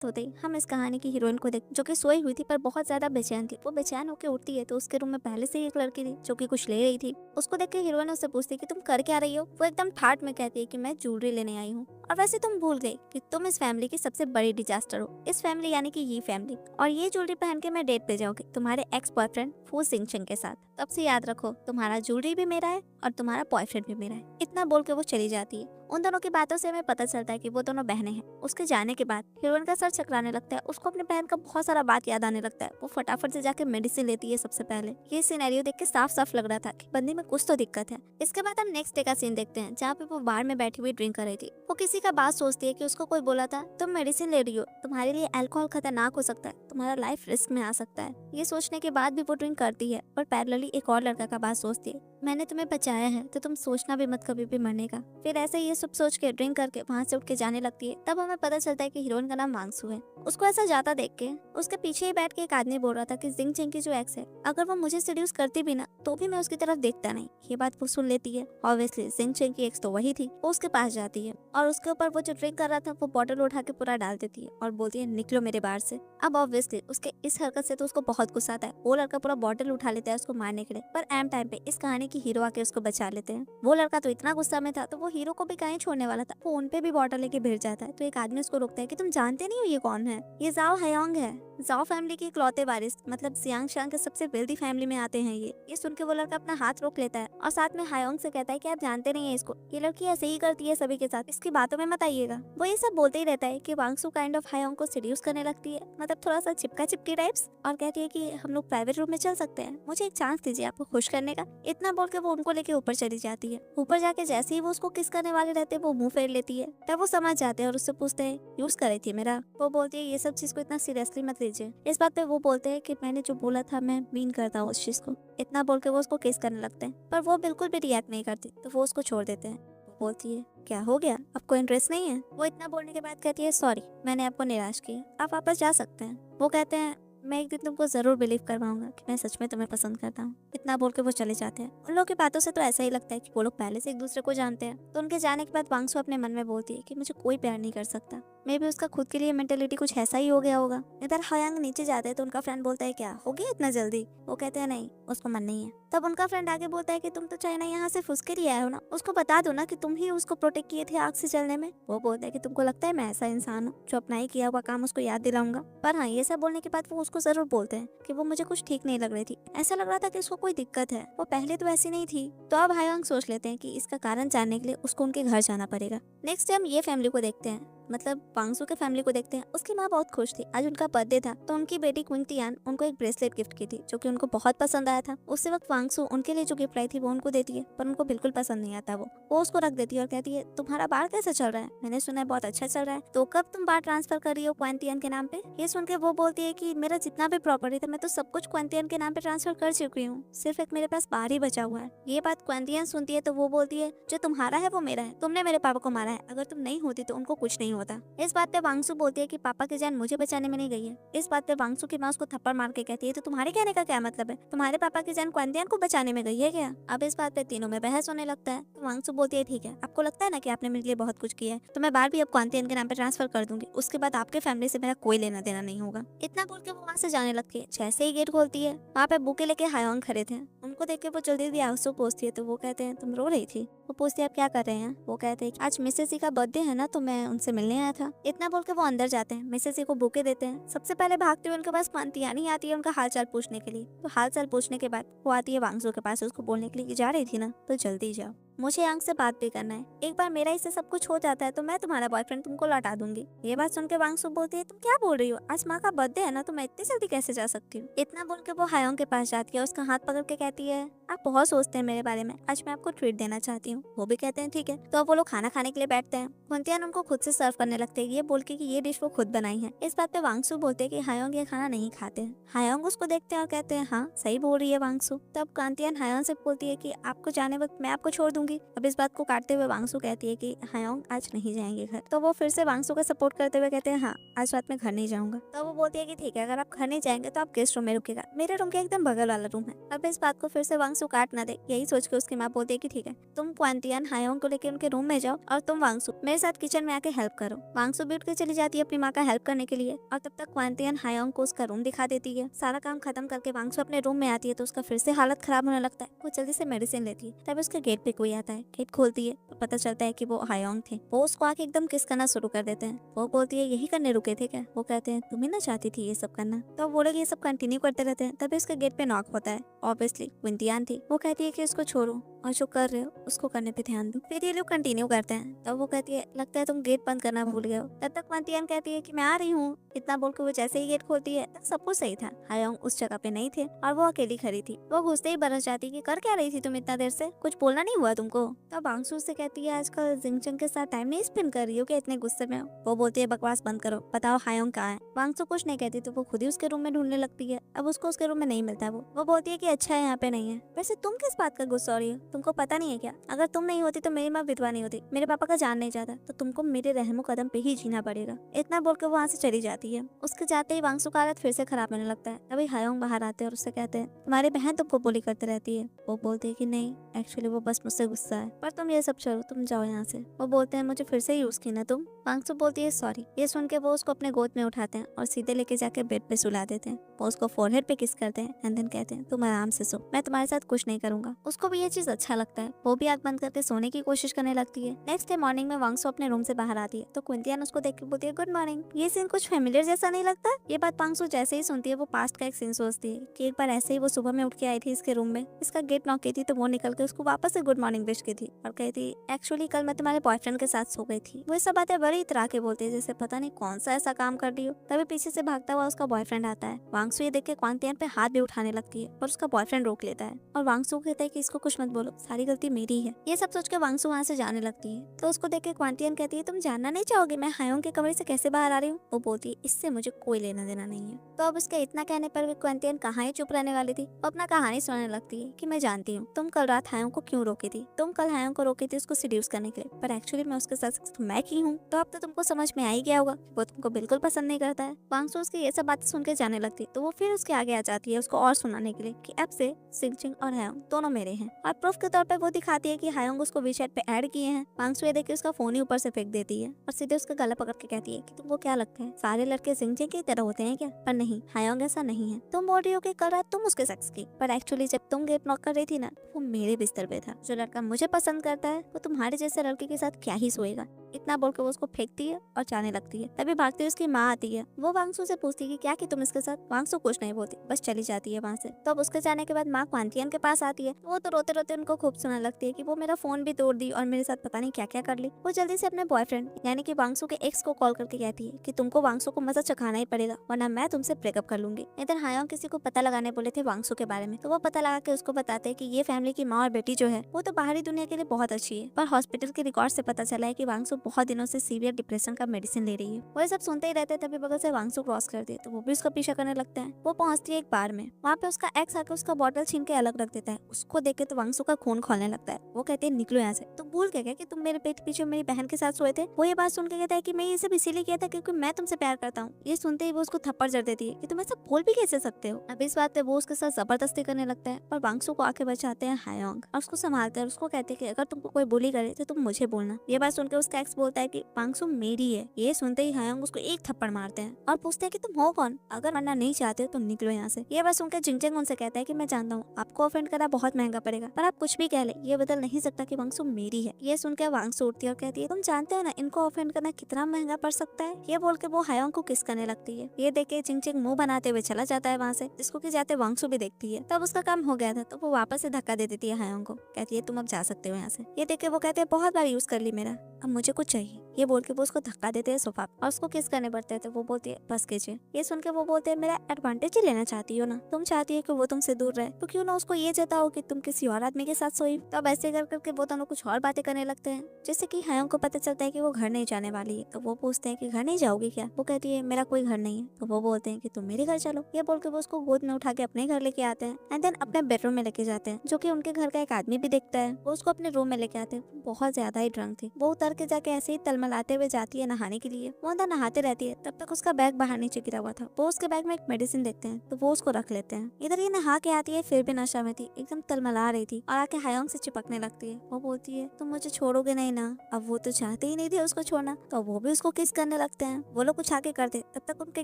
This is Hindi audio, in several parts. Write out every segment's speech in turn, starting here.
होते ही हम इस कहानी की हीरोइन को देख, जो कि सोई हुई थी पर बहुत ज्यादा बेचैन थी। वो बेचैन होकर उठती है तो उसके रूम में पहले से ही एक लड़की थी जो कि कुछ ले रही थी। उसको देख के हीरोइन उससे पूछती है कि तुम कर क्या रही हो। वो एकदम ठाट में कहती है कि मैं ज्वेलरी लेने आई हूँ। और वैसे तुम भूल गई कि तुम इस फैमिली की सबसे बड़ी डिजास्टर हो। इस फैमिली यानी कि ये फैमिली, और ये ज्वेलरी पहन के मैं डेट पे जाओगे तुम्हारे एक्स बॉयफ्रेंड फू सिंह के साथ। तब से याद रखो, तुम्हारा ज्वेलरी भी मेरा है और तुम्हारा बॉयफ्रेंड भी मेरा है। इतना बोल के वो चली जाती है। उन दोनों की बातों से हमें पता चलता है कि वो दोनों बहनें हैं। उसके जाने के बाद हीरोइन का सर चकराने लगता है। उसको अपनी बहन का बहुत सारा बात याद आने लगता है। वो फटाफट से जाके मेडिसिन लेती है सबसे पहले। ये सिनेरियो देख के साफ साफ लग रहा था कि बंदी में कुछ तो दिक्कत है। इसके बाद हम नेक्स्ट डे का सीन देखते हैं, जहाँ पे वो बार में बैठी हुई ड्रिंक कर रही थी। वो किसी का बात सोचती है कि उसको कोई बोला था तुम मेडिसिन ले रही हो, तुम्हारे लिए अल्कोहल खतरनाक हो सकता है, तुम्हारा लाइफ रिस्क में आ सकता है। ये सोचने के बाद भी वो ड्रिंक करती है और पैरेलली एक और लड़का का बात सोचती है, मैंने तुम्हें बचाया है तो तुम सोचना भी मत कभी भी मरने का। फिर ऐसे ये सब सोच के ड्रिंक करके वहाँ से उठ के जाने लगती है। तब हमें पता चलता है कि हीरोइन का नाम वांगसू है। उसको ऐसा जाता देख के उसके पीछे ही बैठ के एक आदमी बोल रहा था कि जिंग चेंग की जो एक्स है, अगर वो मुझे सेड्यूस करती भी ना तो भी मैं उसकी तरफ देखता नहीं। ये बात वो सुन लेती है। ऑब्वियसली जिंग चेंग की एक्स तो वही थी। वो उसके पास जाती है और उसके ऊपर वो जो ड्रिंक कर रहा था वो बॉटल उठा के पूरा डाल देती है और बोलती है निकलो मेरे बाहर से। अब ऑब्वियसली उसके इस हरकत से तो उसको बहुत गुस्सा आता है। वो लड़का पूरा बॉटल उठा लेता है उसको मारने के लिए, पर एम टाइम पे इस कहानी की हीरो आके उसको बचा लेते हैं। वो लड़का तो इतना गुस्सा में था तो वो हीरो को भी कहीं छोड़ने वाला था। वो उनपे भी बॉटल लेके भिड़ जाता है। तो एक आदमी उसको रोकता है कि तुम जानते नहीं हो ये कौन है, ये जाओ हयांग है। जाओ फैमिली की इकलौते वारिस, मतलब सियांग शांग के सबसे वेल्दी फैमिली में आते हैं ये सुन के वो लड़का अपना हाथ रोक लेता है और साथ में हायोंग से कहता है कि आप जानते नहीं है इसको, ये लड़की ऐसे ही करती है सभी के साथ, इसकी बातों में मत आइएगा। वो ये सब बोलते ही रहता है कि वांगसू काइंड ऑफ हायोंग को सीड्यूस करने लगती है, मतलब थोड़ा सा चिपका चिपकी टाइप्स, और कहती है कि हम लोग प्राइवेट रूम में चल सकते हैं, मुझे एक चांस दीजिए आपको खुश करने का। इतना बोल के वो उनको लेके ऊपर चली जाती है। ऊपर जाके जैसे ही वो उसको किस करने वाले रहते हैं वो मुंह फेर लेती है। तब वो समझ जाते हैं और उससे पूछते हैं यूज कर रही थी मेरा। वो बोलती है ये सब चीज को इतना सीरियसली मत लीजिए। इस बात पे वो बोलते हैं कि मैंने जो बोला था मैं मीन करता हूँ उस चीज को। इतना बोल के वो उसको किस करने लगते हैं, पर वो बिल्कुल भी रिएक्ट नहीं करती तो वो उसको छोड़ देते हैं। वो बोलती है क्या हो गया, आपको इंटरेस्ट नहीं है। वो इतना बोलने के बाद कहती है सॉरी मैंने आपको निराश किया, आप वापस जा सकते हैं। वो कहते हैं मैं एक दिन तुमको जरूर बिलीव करवाऊंगा कि मैं सच में तुम्हें पसंद करता हूँ। इतना बोल के वो चले जाते हैं। उन लोगों की बातों से तो ऐसा ही लगता है कि वो लोग पहले से एक दूसरे को जानते हैं। तो उनके जाने के बाद वांगसू अपने मन में बोलती है कि मुझे कोई प्यार नहीं कर सकता। मे भी उसका खुद के लिए मेंटेलिटी कुछ ऐसा ही हो गया होगा। इधर हायांग नीचे जाते हैं तो उनका फ्रेंड बोलता है क्या हो गया इतना जल्दी। वो कहते हैं नहीं उसको मन नहीं है। तब उनका फ्रेंड आगे बोलता है कि तुम तो चाइना यहाँ से फुस के ही आए हो ना, उसको बता दो ना कि तुम ही उसको प्रोटेक्ट किए थे आग से जलने में। वो बोलता है कि तुमको लगता है मैं ऐसा इंसान हूँ जो अपना ही किया हुआ काम उसको याद दिलाऊंगा। पर हाँ ये सब बोलने के बाद वो उसको जरूर बोलते हैं कि वो मुझे कुछ ठीक नहीं लग रही थी, ऐसा लग रहा था कि उसको कोई दिक्कत है, वो पहले तो ऐसी नहीं थी। तो अब हायांग सोच लेते हैं कि इसका कारण जानने के लिए उसको उनके घर जाना पड़ेगा। नेक्स्ट डे हम ये फैमिली को देखते हैं, मतलब वांगसू के फैमिली को देखते हैं। उसकी माँ बहुत खुश थी, आज उनका बर्थडे था तो उनकी बेटी क्विंटियान उनको एक ब्रेसलेट गिफ्ट की थी जो कि उनको बहुत पसंद आया था। उसी वक्त वांगसू उनके लिए जो गिफ्ट लाई थी वो उनको देती है, पर उनको बिल्कुल पसंद नहीं आता। वो उसको रख देती है और कहती है तुम्हारा बार कैसे चल रहा है, मैंने सुना है बहुत अच्छा चल रहा है, तो कब तुम बार ट्रांसफर कर रही हो क्विंटियान के नाम पे। ये सुन के वो बोलती है कि मेरा जितना भी प्रॉपर्टी था मैं तो सब कुछ क्विंटियान के नाम पे ट्रांसफर कर चुकी हूँ, सिर्फ एक मेरे पास बार ही बचा हुआ है। ये बात क्विंटियान सुनती है तो वो बोलती है जो तुम्हारा है वो मेरा है, तुमने मेरे पापा को मारा है, अगर तुम नहीं होती तो उनको कुछ नहीं होता। इस बात पे वांगसू बोलती है कि पापा की जान मुझे बचाने में नहीं गई है। इस बात पे वांगसू की माँ उसको थप्पड़ मार के कहती है तो तुम्हारे कहने का क्या मतलब है, तुम्हारे पापा की जान क्विंटियान को बचाने में गई है क्या। अब इस बात पे तीनों में बहस होने लगता है। तो वांगसू बोलती है ठीक है, आपको लगता है ना कि आपने मेरे लिए बहुत कुछ किया है, तो मैं बार भी अब क्विंटियान के नाम पे ट्रांसफर कर दूंगी, उसके बाद आपके फैमिली से मेरा कोई लेना देना नहीं होगा। इतना बोल के वो वहाँ से जाने लगती है। जैसे ही गेट खोलती है वहाँ पे बुके लेके हायोंग खड़े थे। उनको देख के वो जल्दी जल्दी आंसू पोंछती है तो वो कहते हैं तुम रो रही थी। वो पूछती है आप क्या कर रहे हैं। वो कहते हैं आज मिसेस जी का बर्थडे है ना तो मैं उनसे मिलने आया था। इतना बोल के वो अंदर जाते हैं, मिसेस जी को बुके देते हैं। सबसे पहले भागते हुए उनके पास क्विंटियान आती है उनका हालचाल पूछने के लिए। तो हालचाल पूछने के बाद वो आती है वांगसू के पास उसको बोलने के लिए कि जा रही थी ना तो जल्दी जाओ, मुझे यांग से बात भी करना है, एक बार मेरा इससे सब कुछ हो जाता है तो मैं तुम्हारा बॉयफ्रेंड तुमको लौटा दूंगी। ये बात सुन के वांगसू बोलती है तुम क्या बोल रही हो, आज माँ का बर्थडे है ना तो मैं इतनी जल्दी कैसे जा सकती हूँ। इतना बोल के वो हायोंग के पास जाती है, उसका हाथ पकड़ के कहती है आप बहुत सोचते हैं मेरे बारे में, आज मैं आपको ट्रीट देना चाहती हूँ। वो भी कहते हैं ठीक है। तो अब वो लोग खाना खाने के लिए बैठते हैं। क्विंटियान उनको खुद से सर्व करने लगते हैं, ये बोल के कि ये डिश वो खुद बनाई है। इस बात पे वांगसू बोलते हैं कि हायोंग ये खाना नहीं खाते। हायोंग उसको देखते हैं और कहते हैं हाँ सही बोल रही है वांगसू। तब क्विंटियान हायोंग से बोलती है कि आपको जाने वक्त मैं आपको छोड़ दूंगी जाऊंगी। अब इस बात को काटते हुए वांगसू कहती है कि हायोंग आज नहीं जाएंगे घर। तो वो फिर से वांगसू का सपोर्ट करते हुए कहते हैं हाँ आज रात में घर नहीं जाऊंगा। तो वो बोलती है कि ठीक है, अगर आप घर नहीं जाएंगे तो आप गेस्ट रूम में रुकेगा, मेरे रूम के एकदम बगल वाला रूम है। अब इस बात को फिर से वांगसू काट ना दे, यही सोच के उसकी माँ बोलती है कि ठीक है, तुम क्वांटियन हायोंग को लेकर उनके रूम में जाओ और तुम वांगसू मेरे साथ किचन में आके हेल्प करो। वांगसू भी उठ के चली जाती है अपनी माँ का हेल्प करने के लिए और तब तक क्वांटियन हायोंग को उसका रूम दिखा देती है। सारा काम खत्म करके वांगसू अपने रूम में आती है तो उसका फिर से हालत खराब होने लगता है। वो जल्दी से मेडिसिन लेती है, तभी उसके गेट पे कोई आता है। गेट खोलती है तो पता चलता है कि वो हायोंग थे। वो उसको आके एकदम किस करना शुरू कर देते हैं। वो बोलती है यही करने रुके थे क्या? वो कहते हैं तुम ही ना चाहती थी ये सब करना। तो वो लोग ये सब कंटिन्यू करते रहते हैं। तभी उसके गेट पे नॉक होता है। ऑब्वियसली विंटियान थी। वो कहती है कि इसको छोड़ो और जो कर रहे हो उसको करने पे ध्यान दो। फिर ये लोग कंटिन्यू करते हैं। तब वो कहती है लगता है तुम गेट बंद करना भूल गए हो। तब तक विंटियान कहती है कि मैं आ रही हूँ। इतना बोल के वो जैसे ही गेट खोलती है तब सब कुछ सही था। हायोंग उस जगह पे नहीं थे और वो अकेली खड़ी थी। वो घुसते ही बरस जाती कि कर क्या रही थी तुम इतना देर से, कुछ बोलना नहीं हुआ तुमको? तब वांगसू से कहती है आजकल जिंगचंग के साथ टाइम नहीं स्पेंड कर रही हो कि इतने गुस्से में हो? वो बोलती है बकवास बंद करो, बताओ हायोंग कहाँ है? वांगसू कुछ नहीं कहती तो वो खुद ही उसके रूम में ढूंढने लगती है। अब उसको उसके रूम में नहीं मिलता। वो बोलती है कि अच्छा है यहाँ पे नहीं है। वैसे तुम किस बात का गुस्सा हो रही हो? तुमको पता नहीं है क्या? अगर तुम नहीं होती तो मेरी माँ विधवा नहीं होती, मेरे पापा का जान नहीं जाता, तो तुमको मेरे रहमो कदम पे ही जीना पड़ेगा। इतना बोल के वहाँ से चली जाती है। उसके जाते ही वांगसू का हालत फिर से खराब होने लगता है। तभी हायोंग बाहर आते हैं और उससे कहते हैं तुम्हारी बहन तुमको बुली करती रहती है। वो बोलते है कि नहीं, एक्चुअली वो बस मुझसे गुस्सा है, पर तुम ये सब छोड़ो, तुम जाओ यहाँ से। वो बोलते हैं मुझे फिर से यूज की ना तुम। वांगसू बोलती है सॉरी। ये सुन के वो उसको अपने गोद में उठाते हैं और सीधे लेके जाके बेड पे सुला देते हैं। वो उसको फोरहेड पे किस करते हैं एंड देन कहते हैं तुम आराम से सो, मैं तुम्हारे साथ कुछ नहीं करूंगा। उसको भी ये चीज अच्छा लगता है। वो भी आंख बंद करके सोने की कोशिश करने लगती है। नेक्स्ट डे मॉर्निंग में वांगसू अपने रूम से बाहर आती है तो क्विंटियन उसको देख के बोलती है गुड मॉर्निंग। ये सीन कुछ फेमिलियर जैसा नहीं लगता? ये बात वांगसू जैसे ही सुनती है वो पास्ट का एक सीन सोचती है कि एक बार ऐसे ही वो सुबह में उठ के आई थी इसके रूम में, इसका गेट नॉक की थी तो वो निकल के उसको वापस से गुड मॉर्निंग विश की थी और कहती एक्चुअली कल मैं तुम्हारे बॉयफ्रेंड के साथ सो गई थी। वो सब बातें बड़ी इतरा के बोलती है जैसे पता नहीं कौन सा ऐसा काम कर रही हो। तभी पीछे से भागता हुआ उसका बॉयफ्रेंड आता है। वांगसू ये देख के क्वांटियन पे हाथ भी उठाने लगती है और उसका बॉयफ्रेंड रोक लेता है और वांगसू कहता है कि इसको कुछ मत बोलो, सारी गलती मेरी है। ये सब सोच के वांगसू वहाँ से जाने लगती है तो उसको देख के क्वांटियन कहती है तुम जानना नहीं चाहोगे मैं हायोंग के कमरे से कैसे बाहर आ रही हूँ? वो बोलती है इससे मुझे कोई लेना देना नहीं है। तो अब उसके इतना कहने पर भी क्वांटियन कहाँ ही चुप रहने वाली थी। वो अपना कहानी सुनाने लगती है कि मैं जानती हूँ तुम कल रात हायोंग को क्यों रोकी थी। तुम कल हायोंग को रोकी थी उसको सीड्यूस करने के लिए, पर एक्चुअली मैं उसके साथ सेक्स मैं की हूँ। तो अब तो तुमको समझ में आ ही गया होगा कि वो तुमको बिल्कुल पसंद नहीं करता है। वांगसू उसकी ये सब बातें सुन के जाने लगती तो वो फिर उसके आगे आ जाती है उसको और सुनाने के लिए कि अब से जिंगचंग और हायोंग दोनों मेरे हैं। और प्रूफ के तौर पर वो दिखाती है कि हायोंग उसको वीचैट पे ऐड किए हैं। वांगसू ये देख के उसका फोन ही ऊपर से फेंक देती है और सीधे उसका गला पकड़ के कहती है कि तुमको क्या लगता है सारे लड़के जिंगचंग की तरह होते हैं क्या? पर नहीं, हायोंग ऐसा नहीं है। तुम बोल रही हो कि कल रात तुम उसके सेक्स की, पर एक्चुअली जब तुम गेट नॉक कर रही थी ना वो मेरे बिस्तर पे था। जो लड़का मुझे पसंद करता है वो तुम्हारे जैसे लड़के के साथ क्या ही सोएगा। इतना बोल के वो उसको फेंकती है और जाने लगती है। तभी भागती उसकी माँ आती है। वो वांगसू से पूछती है कि क्या की तुम इसके साथ? वांगसू कुछ नहीं बोलती, बस चली जाती है वहाँ से। तो अब उसके जाने के बाद माँ क्वांटियन के पास आती है। वो तो रोते रोते उनको खूब सुनाने लगती है कि वो मेरा फोन भी तोड़ दी और मेरे साथ पता नहीं क्या क्या कर ली। वो जल्दी से अपने बॉयफ्रेंड यानी कि वांगसू के एक्स को कॉल करके कहती है कि तुमको वांगसू को मजा चखाना ही पड़ेगा वरना मैं तुमसे ब्रेकअप कर लूंगी। इधर हायोंग किसी को पता लगाने बोले थे वांगसू के बारे में, तो वो पता लगा के उसको बताते हैं कि ये फैमिली की माँ और बेटी जो है वो तो बाहरी दुनिया के लिए बहुत अच्छी है, पर हॉस्पिटल के रिकॉर्ड से पता चला है कि वांगसू बहुत दिनों से सीवियर डिप्रेशन का मेडिसिन ले रही है। वो सब सुनते ही रहते तभी बगल से वांगसू क्रॉस करती है तो वो भी उसका पीछा करने लगता है। वो पहुंचती है एक बार में, वहाँ पे उसका एक्स आके उसका बॉटल छीन के अलग रख देता है। उसको देख के तो वांगसू का खून खोलने लगता है। वो कहते हैं निकलो यहाँ से। तो भूल गया कि तुम मेरे पेट पीछे मेरी बहन के साथ सोए थे? वो ये बात सुन के कहता है कि मैं ये सब इसीलिए किया था क्योंकि मैं तुमसे प्यार करता हूँ। ये सुनते ही वो उसको थप्पड़ जड़ देती है कि तुम ऐसा बोल भी कैसे सकते हो। अब इस बात पे वो उसके साथ जबरदस्ती करने लगता है पर वांगसू को आके बचाते हैं हायोंग और उसको संभालते हैं। उसको कहते हैं कि अगर तुमको कोई बुली करे तो तुम मुझे बोलना। ये बात सुनकर उसका एक्स बोलता है कि वांगसू मेरी है। ये सुनते ही हायोंग उसको एक थप्पड़ मारते हैं और पूछते हैं कि तुम हो कौन, अगर मरना नहीं चाहते हो तो निकलो यहाँ से। ये बात सुनकर जिंगचंग उनसे कहता है कि मैं जानता हूँ आपको ऑफेंड करा बहुत महंगा पड़ेगा, पर आप कुछ भी कह ले ये बदल नहीं सकता कि वांगसू मेरी है। ये सुनकर वांगसू उठती है और कहती है तुम जानते हो ना इनको ऑफेंड करना कितना महंगा पड़ सकता है। ये बोल के वो हायोंग को किस करने लगती है। ये देख के जिंगचंग मुंह बनाते हुए चला जाता है वहाँ से, जिसको कि जाते वांगसू भी देखती है। तब उसका काम हो गया था तो वो वापस से धक्का दे देती है हायोंग को, कहती है तुम अब जा सकते हो यहाँ से। ये देख के वो कहते हैं बहुत बार यूज कर ली मेरा, अब मुझे कुछ चाहिए। ये बोल के वो उसको धक्का देते हैं सोफा और उसको किस करने पड़ते हैं। तो वो बोलती है बस कीजिए। ये सुन के वो बोलते हैं मेरा एडवांटेज ही लेना चाहती हो ना, तुम चाहती है कि वो तुमसे दूर रहे, तो क्यों ना उसको ये जताओ कि तुम किसी और आदमी के साथ सोई। तो अब ऐसे कर करके वो दोनों कुछ और बातें करने लगते हैं, जिससे कि हायोंग को पता चलता है कि वो घर नहीं जाने वाली है। तो वो पूछते हैं कि घर नहीं जाओगी क्या। वो कहती है मेरा कोई घर नहीं है। तो वो बोलते हैं कि तुम मेरे घर चलो। ये बोल के वो उसको गोद में उठा के अपने घर लेके आते हैं एंड देन अपने बेडरूम में लेके जाते हैं, जो कि उनके घर का एक आदमी भी देखता है। वो उसको अपने रूम में लेके आते हैं। बहुत ज्यादा ही ड्रंक थी। वो उतर के जाके ऐसे ही तलमलाते हुए जाती है नहाने के लिए। वो अंदर नहाते रहती है, तब तक उसका बैग बाहर नीचे गिरा हुआ था। वो उसके बैग में एक मेडिसिन देखते हैं तो वो उसको रख लेते हैं। इधर ये नहा के आती है, फिर भी नशा में थी, एकदम तलमला रही थी और आके हायोंग से चिपकने लगती है। वो बोलती है तुम मुझे छोड़ोगे नहीं ना। अब वो तो चाहते ही नहीं थे उसको छोड़ना, तो वो भी उसको किस करने लगते हैं। वो लोग कुछ आके करते, तब तक उनके